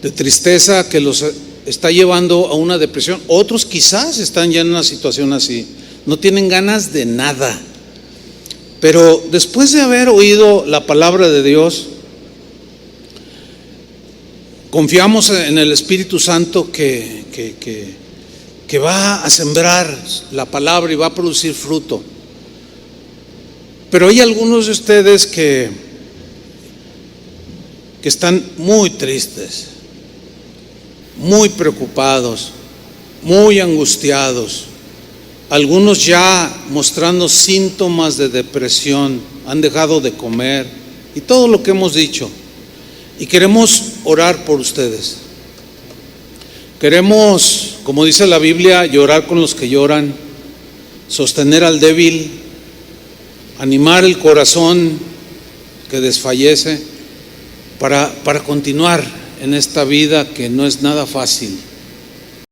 de tristeza que los está llevando a una depresión. Otros quizás están ya en una situación así, no tienen ganas de nada, pero después de haber oído la palabra de Dios, confiamos en el Espíritu Santo que va a sembrar la palabra y va a producir fruto. Pero hay algunos de ustedes que están muy tristes, muy preocupados, muy angustiados, algunos ya mostrando síntomas de depresión, han dejado de comer y todo lo que hemos dicho. Y queremos orar por ustedes. Queremos, como dice la Biblia, llorar con los que lloran, sostener al débil, animar el corazón que desfallece para continuar en esta vida que no es nada fácil.